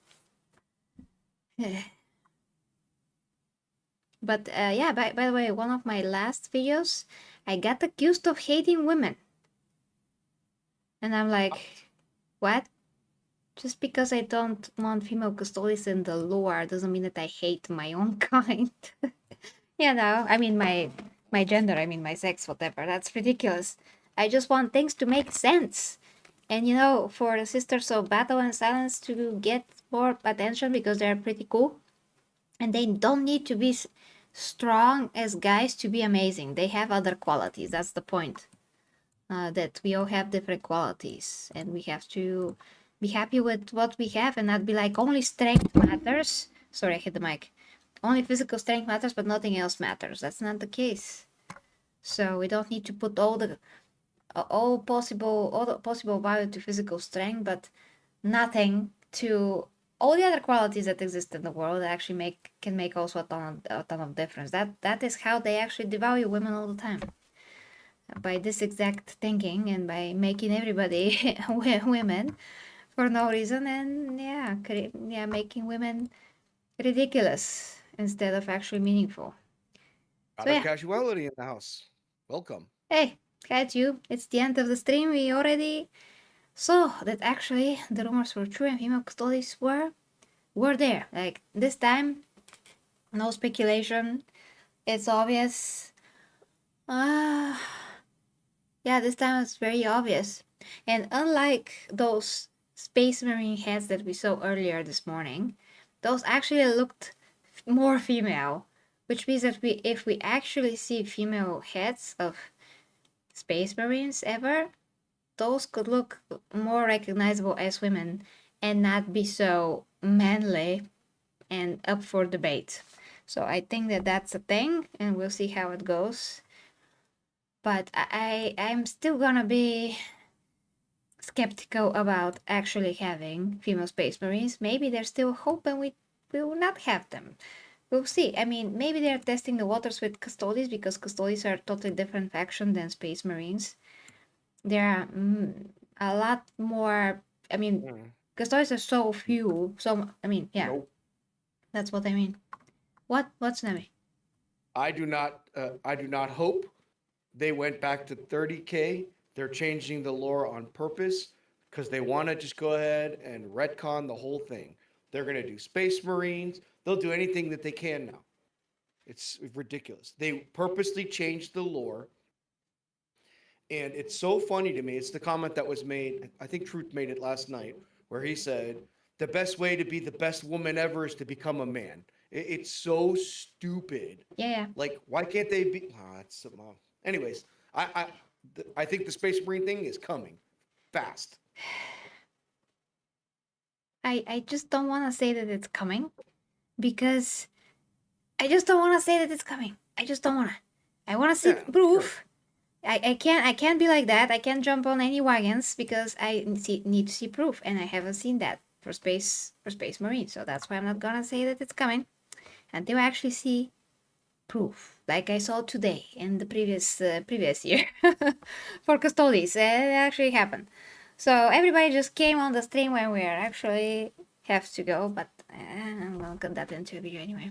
But yeah, by the way, one of my last videos, I got accused of hating women. And I'm like, what? Just because I don't want female Custodes in the lore doesn't mean that I hate my own kind. You know, I mean my gender, I mean my sex, whatever. That's ridiculous. I just want things to make sense. And you know, for the Sisters of Battle and Silence to get more attention because they're pretty cool. And they don't need to be strong as guys to be amazing. They have other qualities. That's the point. That we all have different qualities. And we have to be happy with what we have and not be like, only strength matters. Sorry, I hit the mic. Only physical strength matters, but nothing else matters. That's not the case. So we don't need to put all the possible value to physical strength, but nothing to all the other qualities that exist in the world that actually can make also a ton of difference. That is how they actually devalue women all the time. By this exact thinking and by making everybody women for no reason, and yeah, making women ridiculous instead of actually meaningful. So, yeah. Casuality in the house. Welcome. Hey, catch you. It's the end of the stream. We already saw that actually the rumors were true and female Custodes were there. Like this time, no speculation. It's obvious. Yeah, this time it's very obvious. And unlike those Space Marine heads that we saw earlier this morning, those actually looked more female, which means that if we actually see female heads of Space Marines ever, those could look more recognizable as women and not be so manly and up for debate. So I think that that's a thing, and we'll see how it goes. But I'm still gonna be skeptical about actually having female Space Marines. Maybe there's still hope and we will not have them. We'll see. I mean, maybe they're testing the waters with Custodes because Custodes are a totally different faction than Space Marines. There are a lot more. I mean, Custodes are so few. So I mean, yeah, nope. That's what I mean. What's Nemi? I do not hope they went back to 30k. They're changing the lore on purpose because they want to just go ahead and retcon the whole thing. They're going to do Space Marines. They'll do anything that they can now. It's ridiculous. They purposely changed the lore. And it's so funny to me. It's the comment that was made. I think Truth made it last night where he said, the best way to be the best woman ever is to become a man. It's so stupid. Yeah. Like, why can't they be? Anyways, I think the Space Marine thing is coming fast. I just don't want to say that it's coming because I just don't want to say that it's coming. I just don't want to. I want to see proof. Sure. I can't be like that. I can't jump on any wagons because I need to see proof, and I haven't seen that. for Space Marine. So that's why I'm not gonna say that it's coming until I actually see proof, like I saw today in the previous year for Custodes. It actually happened. So everybody just came on the stream when we are actually have to go, but I'm gonna cut that into a video anyway.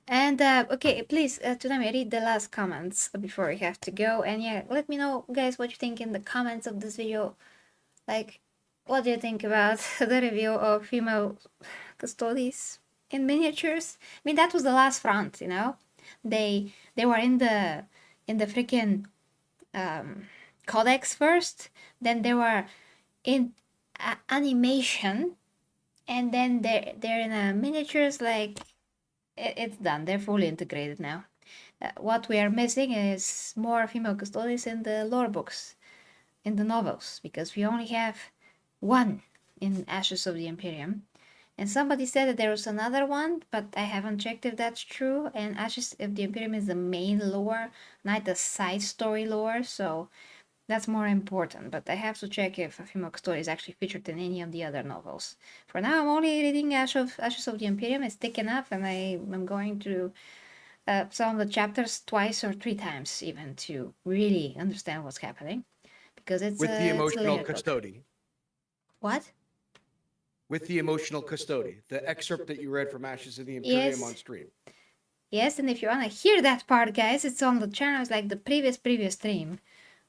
And okay, please, Tsunami, read the last comments before we have to go. And yeah, let me know, guys, what you think in the comments of this video. Like, what do you think about the review of Female Custodes in miniatures? I mean, that was the last front, you know. They were in the freaking codex first, then they were in animation, and then they're in miniatures. Like, it's done. They're fully integrated now. What we are missing is more Female Custodes in the lore books, in the novels, because we only have one in Ashes of the Imperium. And somebody said that there was another one, but I haven't checked if that's true. And Ashes of the Imperium is the main lore, not the side story lore, so that's more important. But I have to check if a Female Custode is actually featured in any of the other novels. For now, I'm only reading Ashes of the Imperium. It's thick enough, and I'm going through some of the chapters twice or 3 times even to really understand what's happening. Because it's with the emotional it's custody. What? With the emotional custody, the excerpt that you read from Ashes of the Imperium on stream. Yes, and if you want to hear that part, guys, it's on the channel. It's like the previous stream.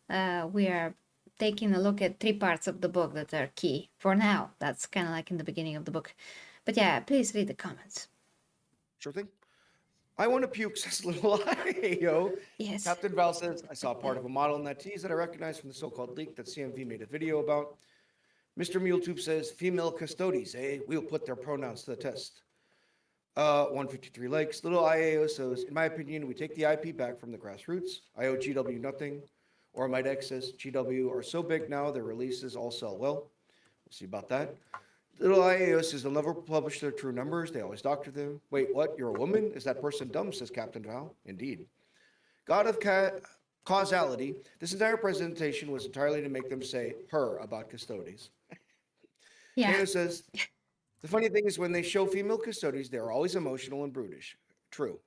We are taking a look at 3 parts of the book that are key for now. That's kind of like in the beginning of the book. But yeah, please read the comments. Sure thing. I want to puke, says Little IAO. Yes. Captain Val says, I saw part of a model in that tease that I recognized from the so-called leak that CMV made a video about. Mr. MuleTube says, Female Custodes, eh? We'll put their pronouns to the test. 153 likes. Little IAO says, in my opinion, we take the IP back from the grassroots. I owe GW nothing. Or Might X says, GW are so big now, their releases all sell well. We'll see about that. Little IAO says, they'll never publish their true numbers. They always doctor them. Wait, what? You're a woman? Is that person dumb? Says Captain Val. Indeed. God of causality, this entire presentation was entirely to make them say her about Custodes. Yeah. Dana says, the funny thing is when they show female Custodes, they're always emotional and brutish. True.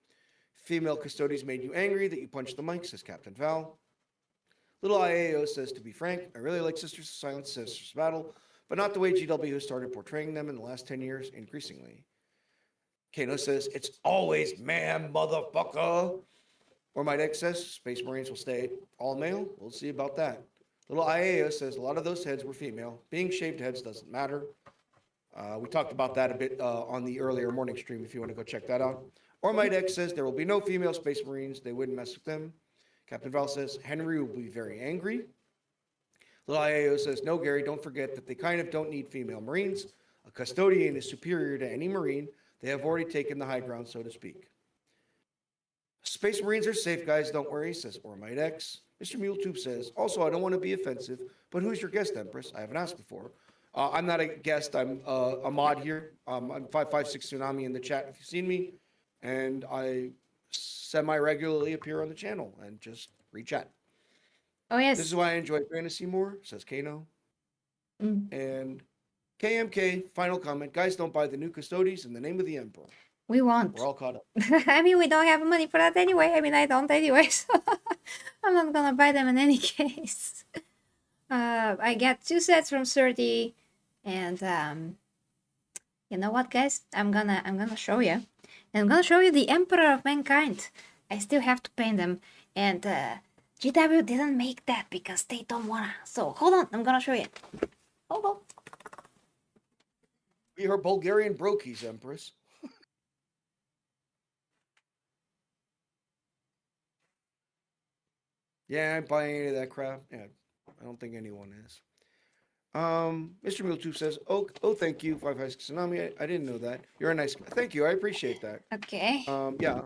Female Custodes made you angry that you punched the mic, says Captain Val. Little IAO says, to be frank, I really like Sisters of Silence, Sisters of Battle, but not the way GW has started portraying them in the last 10 years, increasingly. Kano says, it's always man, motherfucker. Or Might X says, Space Marines will stay all male. We'll see about that. Little IAO says, a lot of those heads were female. Being shaved heads doesn't matter. We talked about that a bit on the earlier morning stream if you want to go check that out. Or Might X says, there will be no female Space Marines. They wouldn't mess with them. Captain Val says, Henry will be very angry. Little IAO says, no, Gary, don't forget that they kind of don't need female Marines. A custodian is superior to any Marine. They have already taken the high ground, so to speak. Space Marines are safe, guys. Don't worry, says Ormite X. Mr. MuleTube says, also, I don't want to be offensive, but who's your guest, Empress? I haven't asked before. I'm not a guest. I'm a mod here. I'm 556 Tsunami in the chat if you've seen me. And I semi-regularly appear on the channel and just re-chat. Oh, yes. This is why I enjoy fantasy more, says Kano. And KMK, final comment. Guys, don't buy the new Custodes in the name of the Emperor. We won't. We're all caught up. I mean, we don't have money for that anyway. I mean, I don't anyway, so I'm not gonna buy them in any case. I got 2 sets from Surdy, and you know what, guys? I'm gonna show you. And I'm gonna show you the Emperor of Mankind. I still have to paint them, and GW didn't make that because they don't wanna. So hold on, I'm gonna show you. Hold on. We are Bulgarian brokies, Empress. Yeah, I ain't buying any of that crap. Yeah, I don't think anyone is. Mr. MuleTube says, oh, thank you, 556 Tsunami. I didn't know that. You're a nice guy. Thank you. I appreciate that. Okay. Yeah.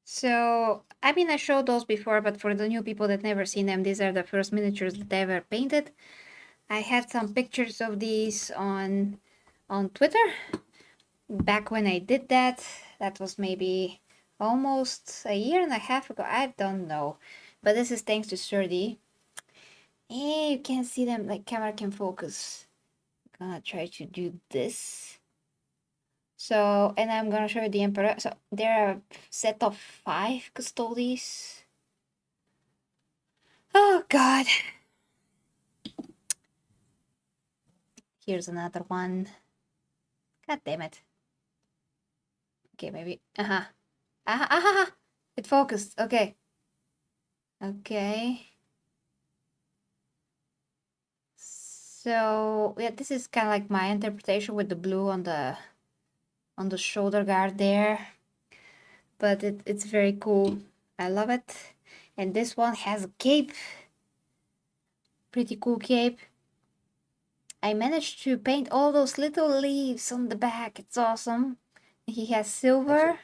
So, I mean, I showed those before, but for the new people that never seen them, these are the first miniatures that I ever painted. I had some pictures of these on Twitter. Back when I did that, that was maybe almost a year and a half ago. I don't know. But this is thanks to Surdy. Hey, you can see them, like camera can focus. gonna try to do this. So, and I'm gonna show you the Emperor. So there are a set of 5 Custodes. Oh God. Here's another one. God damn it. Okay, maybe. It focused. Okay. Okay. So yeah, this is kind of like my interpretation with the blue on the shoulder guard there. But it's very cool. I love it. And this one has a cape. Pretty cool cape. I managed to paint all those little leaves on the back. It's awesome. He has silver.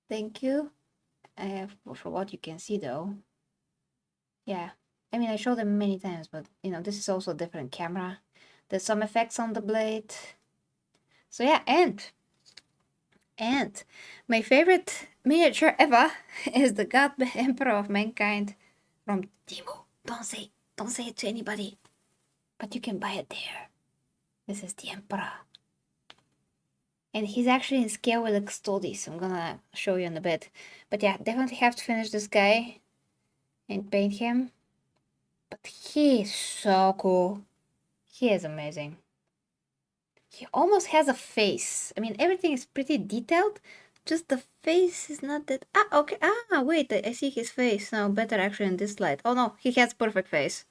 Thank you. For what you can see though. Yeah. I mean, I showed them many times, but you know, this is also a different camera. There's some effects on the blade. So yeah, and my favorite miniature ever is the God Emperor of Mankind from Timo. Don't say it to anybody. But you can buy it there. This is the Emperor. And he's actually in scale with the Custodes. I'm gonna show you in a bit. But yeah, definitely have to finish this guy and paint him. But he is so cool. He is amazing. He almost has a face. I mean, everything is pretty detailed. Just the face is not that... okay. Wait, I see his face now. Better actually in this light. Oh no, he has perfect face.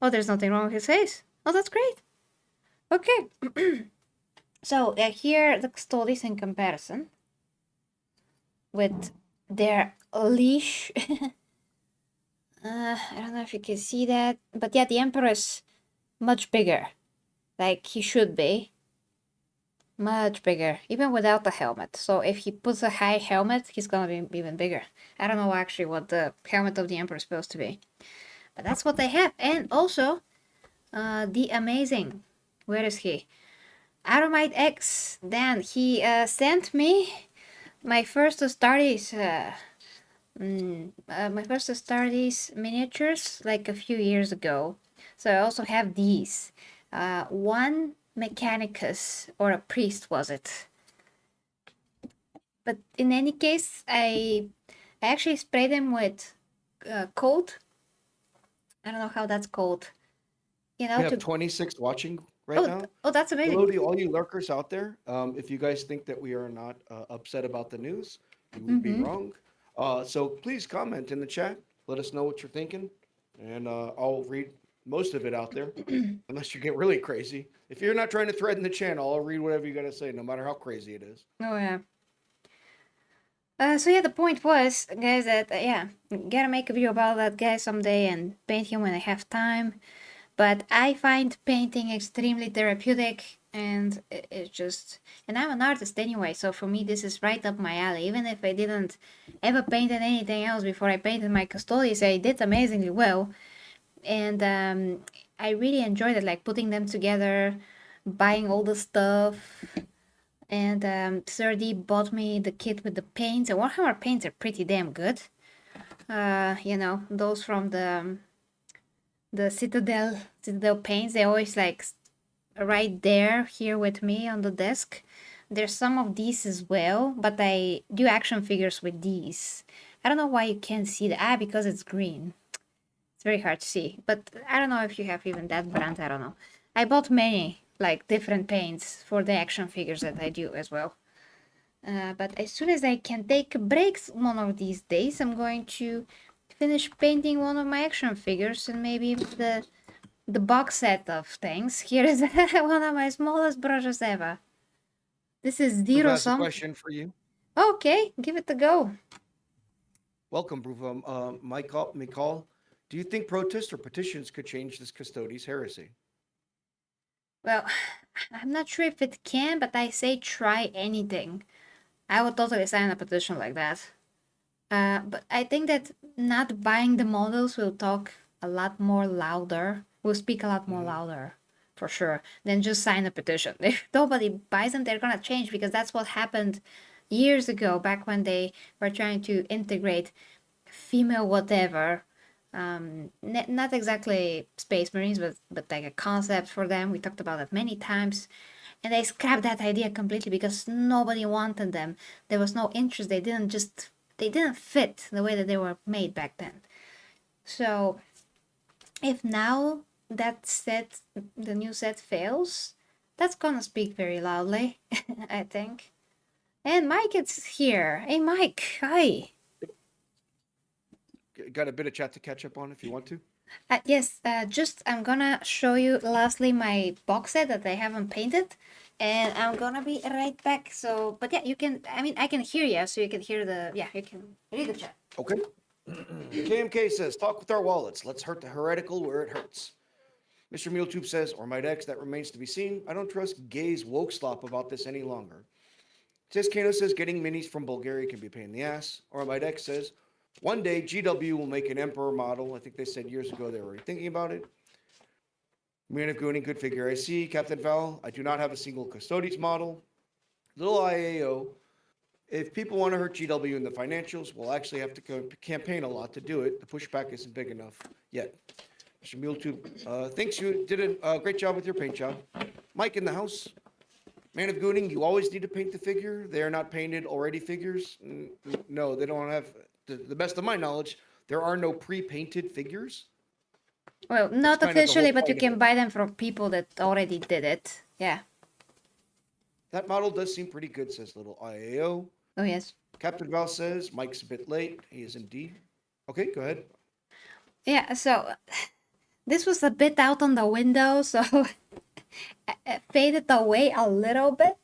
Oh, there's nothing wrong with his face. Oh, that's great. Okay. So, here the Custodes in comparison. With their leash. I don't know if you can see that. But yeah, the Emperor is much bigger. Like he should be. Much bigger. Even without the helmet. So if he puts a high helmet, he's gonna be even bigger. I don't know actually what the helmet of the Emperor is supposed to be. But that's what they have. And also, the amazing... Where is he? Aromite X. Dan. He sent me my first Astartes... my first Astartes miniatures like a few years ago. So I also have these. One Mechanicus, or a priest was it. But in any case, I actually sprayed them with coat. I don't know how that's called. You know, we have 26 watching right now. Oh, that's amazing. Hello to all you lurkers out there. If you guys think that we are not upset about the news, you would be wrong. So please comment in the chat. Let us know what you're thinking. And I'll read most of it out there, unless you get really crazy. If you're not trying to threaten the channel, I'll read whatever you got to say, no matter how crazy it is. Oh, yeah. So yeah, the point was, guys, that, yeah, gotta make a video about that guy someday and paint him when I have time. But I find painting extremely therapeutic, and it's just... And I'm an artist anyway, so for me this is right up my alley. Even if I didn't ever painted anything else before I painted my Custodes, I did amazingly well. And I really enjoyed it, like putting them together, buying all the stuff. And 3D bought me the kit with the paints. And Warhammer paints are pretty damn good. You know, those from the Citadel paints, they always like right there here with me on the desk. There's some of these as well, but I do action figures with these. I don't know why you can't see that. Because it's green. It's very hard to see, but I don't know if you have even that brand. I don't know. I bought many like different paints for the action figures that I do as well. But as soon as I can take breaks one of these days, I'm going to finish painting one of my action figures and maybe the box set of things. Here is one of my smallest brushes ever. This is zero That's a sum. question for you. Okay, give it a go. Welcome, Bruva. Mikal, do you think protests or petitions could change this Custodes heresy? Well, I'm not sure if it can, but I say try anything. I would totally sign a petition like that. But I think that not buying the models will talk a lot more louder, will speak a lot more louder, for sure, than just sign a petition. If nobody buys them, they're gonna change, because that's what happened years ago, back when they were trying to integrate female whatever Not exactly Space Marines, but like a concept for them. We talked about it many times. And they scrapped that idea completely because nobody wanted them. There was no interest. They didn't fit the way that they were made back then. So if now that set, the new set fails, that's gonna speak very loudly, I think. And Mike is here. Hey Mike, hi. Got a bit of chat to catch up on if you want to. Yes, just I'm gonna show you lastly my box set that I haven't painted, and I'm gonna be right back. So, but yeah, you can, I mean, I can hear you, so you can hear you can read the chat. Okay. KMK says, talk with our wallets. Let's hurt the heretical where it hurts. Mr. MuleTube says, or might X, that remains to be seen. I don't trust Gay's woke slop about this any longer. Says Kano says, getting minis from Bulgaria can be a pain in the ass. Or might X says, one day GW will make an Emperor model. I think they said years ago they were already thinking about it. Man of Gooning, good figure. I see. Captain Val, I do not have a single Custodes model. Little IAO, if people want to hurt GW in the financials, we'll actually have to campaign a lot to do it. The pushback isn't big enough yet. Mr. MuleTube thinks you did a great job with your paint job. Mike in the house. Man of Gooning, you always need to paint the figure. They are not painted already figures. No, they don't have, to the best of my knowledge, there are no pre-painted figures. Well, not officially, but you can buy them from people that already did it. Yeah. That model does seem pretty good, says little IAO. Oh, yes. Captain Val says, Mike's a bit late. He is indeed. Okay, go ahead. Yeah, so this was a bit out on the window, so it faded away a little bit.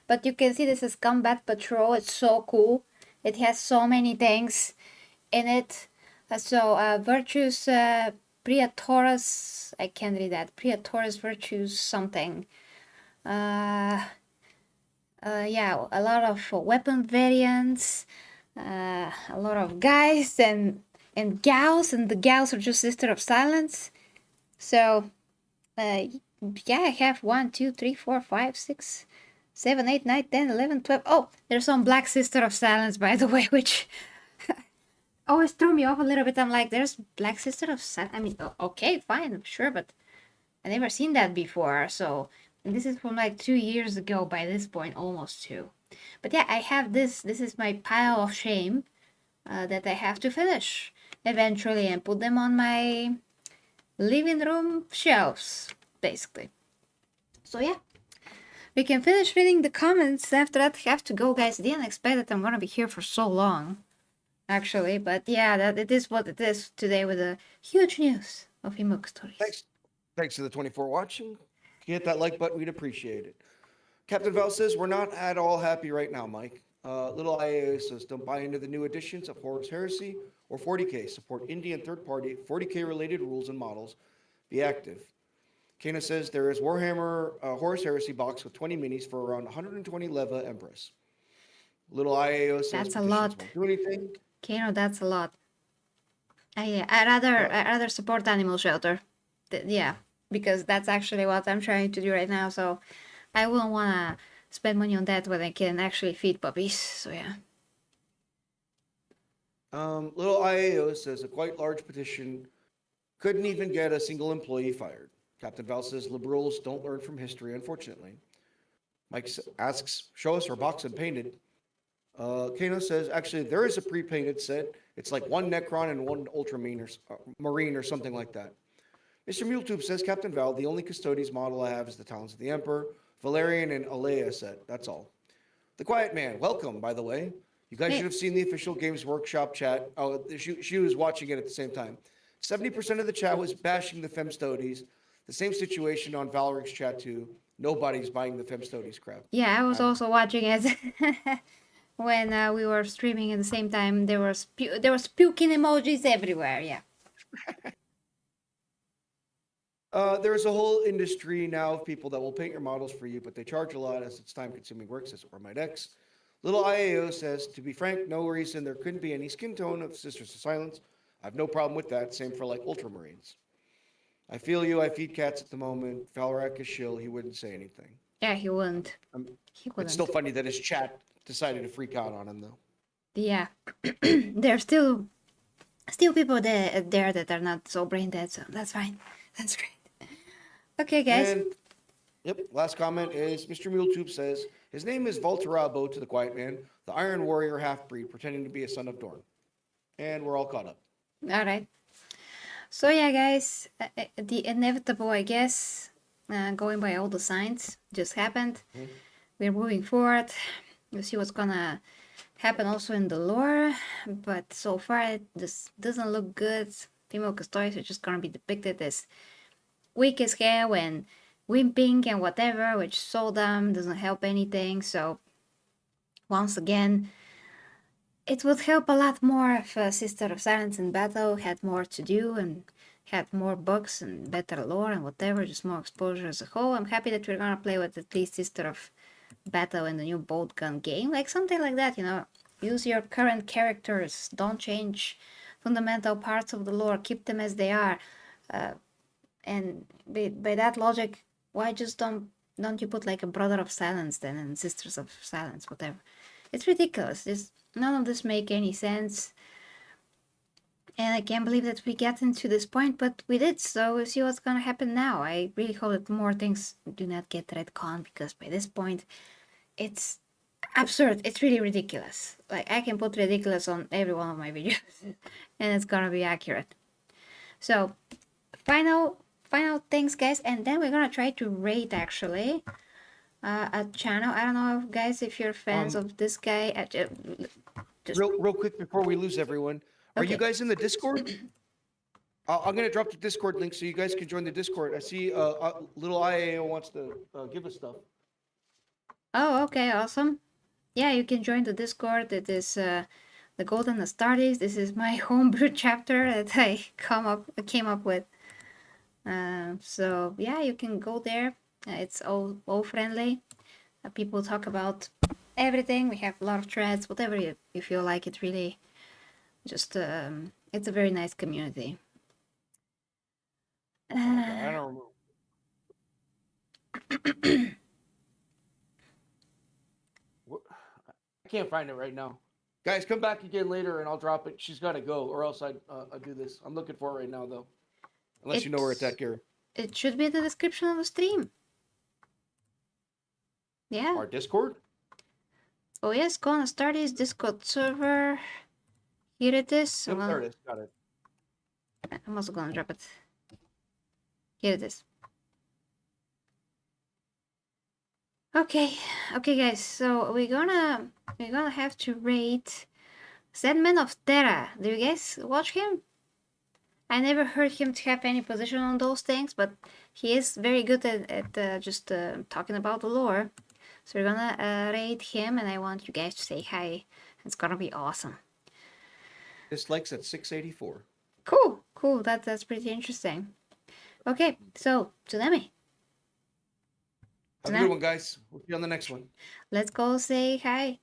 But you can see this is Combat Patrol. It's so cool. It has so many things in it. So Virtues Praetores, I can't read that. Praetores Virtues something. Yeah, a lot of weapon variants, a lot of guys and gals, and the gals are just Sister of Silence. So, yeah, I have 1, 2, 3, 4, 5, 6, 7, 8, 9, 10, 11, 12. Oh, there's some Black Sister of Silence, by the way, which always threw me off a little bit. I'm like, there's Black Sister of Silence. I mean, okay, fine, sure, but I never seen that before. So, and this is from like 2 years ago by this point, almost 2. But yeah, I have this. This is my pile of shame that I have to finish eventually and put them on my living room shelves, basically. So yeah, we can finish reading the comments. After that, I have to go, guys. I didn't expect that I'm gonna be here for so long, actually. But yeah, that it is what it is today with the huge news of Female Custodes. Thanks to the 24 watching. If you hit that like button, we'd appreciate it. Captain Val says, we're not at all happy right now, Mike. Little IAO says, don't buy into the new editions of Horus Heresy or 40k. Support indie and third-party 40k related rules and models. Be active. Kana says, there is Warhammer Horus Heresy box with 20 minis for around 120 Leva Empress. Little IAO says, that's a lot. Won't do anything. Kano, that's a lot. I'd rather support Animal Shelter. Yeah, because that's actually what I'm trying to do right now. So I wouldn't want to spend money on that when I can actually feed puppies. So yeah. Little IAO says a quite large petition couldn't even get a single employee fired. Captain Val says liberals don't learn from history, unfortunately. Mike asks, show us her box unpainted. Kano says, actually, there is a pre-painted set. It's like one Necron and one Ultramarine or something like that. Mr. MuleTube says, Captain Val, the only Custodes model I have is the Talons of the Emperor, Valerian, and Alea set. That's all. The Quiet Man, welcome, by the way. You guys should have seen the official Games Workshop chat. Oh, she was watching it at the same time. 70% of the chat was bashing the Femstodes. The same situation on Valeric's chat, too. Nobody's buying the Femstodes crap. Yeah, I was also watching it. When we were streaming at the same time, there were puking emojis everywhere, yeah. There's a whole industry now of people that will paint your models for you, but they charge a lot as it's time-consuming work, says Ormidex. Little IAO says, to be frank, no reason there couldn't be any skin tone of Sisters of Silence. I have no problem with that. Same for like Ultramarines. I feel you. I feed cats at the moment. Valrak is shill. He wouldn't say anything. Yeah, he wouldn't. He wouldn't. It's still funny that his chat decided to freak out on him, though. Yeah. They're still still people there that are not so brain dead, so that's fine. That's great. Okay, guys. And, yep, last comment is Mr. MuleTube says, his name is Valterabo to the Quiet Man, the Iron Warrior half-breed, pretending to be a son of Dorn. And we're all caught up. All right. So yeah, guys, the inevitable, I guess, going by all the signs, just happened. We're moving forward. We'll see what's gonna happen also in the lore, but so far this doesn't look good. Female Custodes are just gonna be depicted as weak as hell and wimping and whatever, which so dumb, doesn't help anything. So once again, it would help a lot more if Sister of Silence in battle had more to do and had more books and better lore and whatever, just more exposure as a whole. I'm happy that we're gonna play with at least Sister of Battle in the new bolt gun game, like something like that, you know. Use your current characters, don't change fundamental parts of the lore, keep them as they are. And by that logic, why just don't you put like a Brother of Silence then and Sisters of Silence, whatever. It's ridiculous. None of this make any sense. And I can't believe that we got into this point, but we did, so we'll see what's gonna happen now. I really hope that more things do not get retconned, because by this point, it's absurd. It's really ridiculous. Like, I can put ridiculous on every one of my videos, and it's gonna be accurate. So, final things, guys, and then we're gonna try to rate, actually, a channel. I don't know, guys, if you're fans of this guy. Just Real quick before we lose everyone. Are you guys in the Discord? I'm going to drop the Discord link so you guys can join the Discord. I see little IAO wants to give us stuff. Oh, okay, awesome. Yeah, you can join the Discord. It is the Golden Astartes. This is my homebrew chapter that I came up with. So yeah, you can go there. It's all friendly. People talk about everything. We have a lot of threads, whatever you feel like. It really just it's a very nice community. I don't remember. I can't find it right now. Guys, come back again later and I'll drop it. She's got to go, or else I'll do this. I'm looking for it right now, though. Unless you know where it's at, Gary. It should be in the description of the stream. Yeah. Our Discord? Oh yes, Golden Astartes Discord server. Here it is. Yep, there it is. Got it. I'm also gonna drop it. Here it is. Okay, guys. So we're gonna have to rate Sandman of Terra. Do you guys watch him? I never heard him to have any position on those things, but he is very good at just talking about the lore. So we're gonna rate him, and I want you guys to say hi. It's gonna be awesome. Dislikes at 684. Cool. That's pretty interesting. Okay, so Tsunami. Have a good one, guys. We'll see you on the next one. Let's go say hi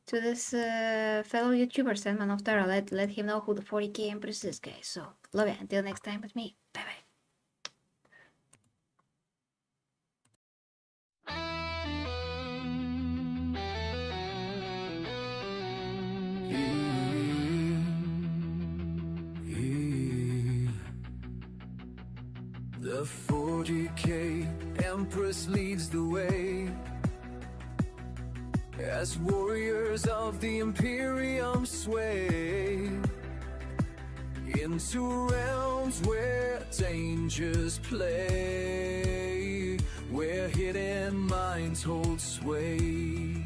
to this fellow YouTuber, Sandman of Terra. Let him know who the 40k Empress is, guys. So love it. Until next time with me. Bye bye. The 40k Empress leads the way as warriors of the imperium sway into realms where dangers play, where hidden minds hold sway.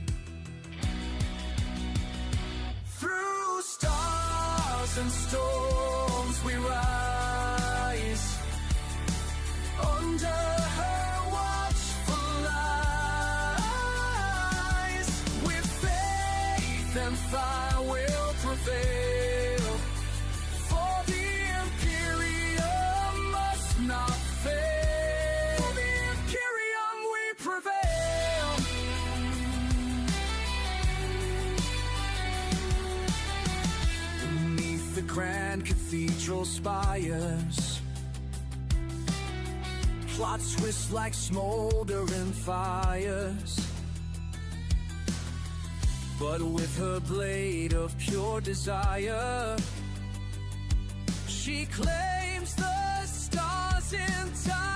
Through stars and storms we rise, under her watchful eyes, with faith and fire will prevail, for the imperium must not fail. For the imperium we prevail. Beneath the grand cathedral spires, plots twist like smoldering fires, but with her blade of pure desire, She claims the stars in time.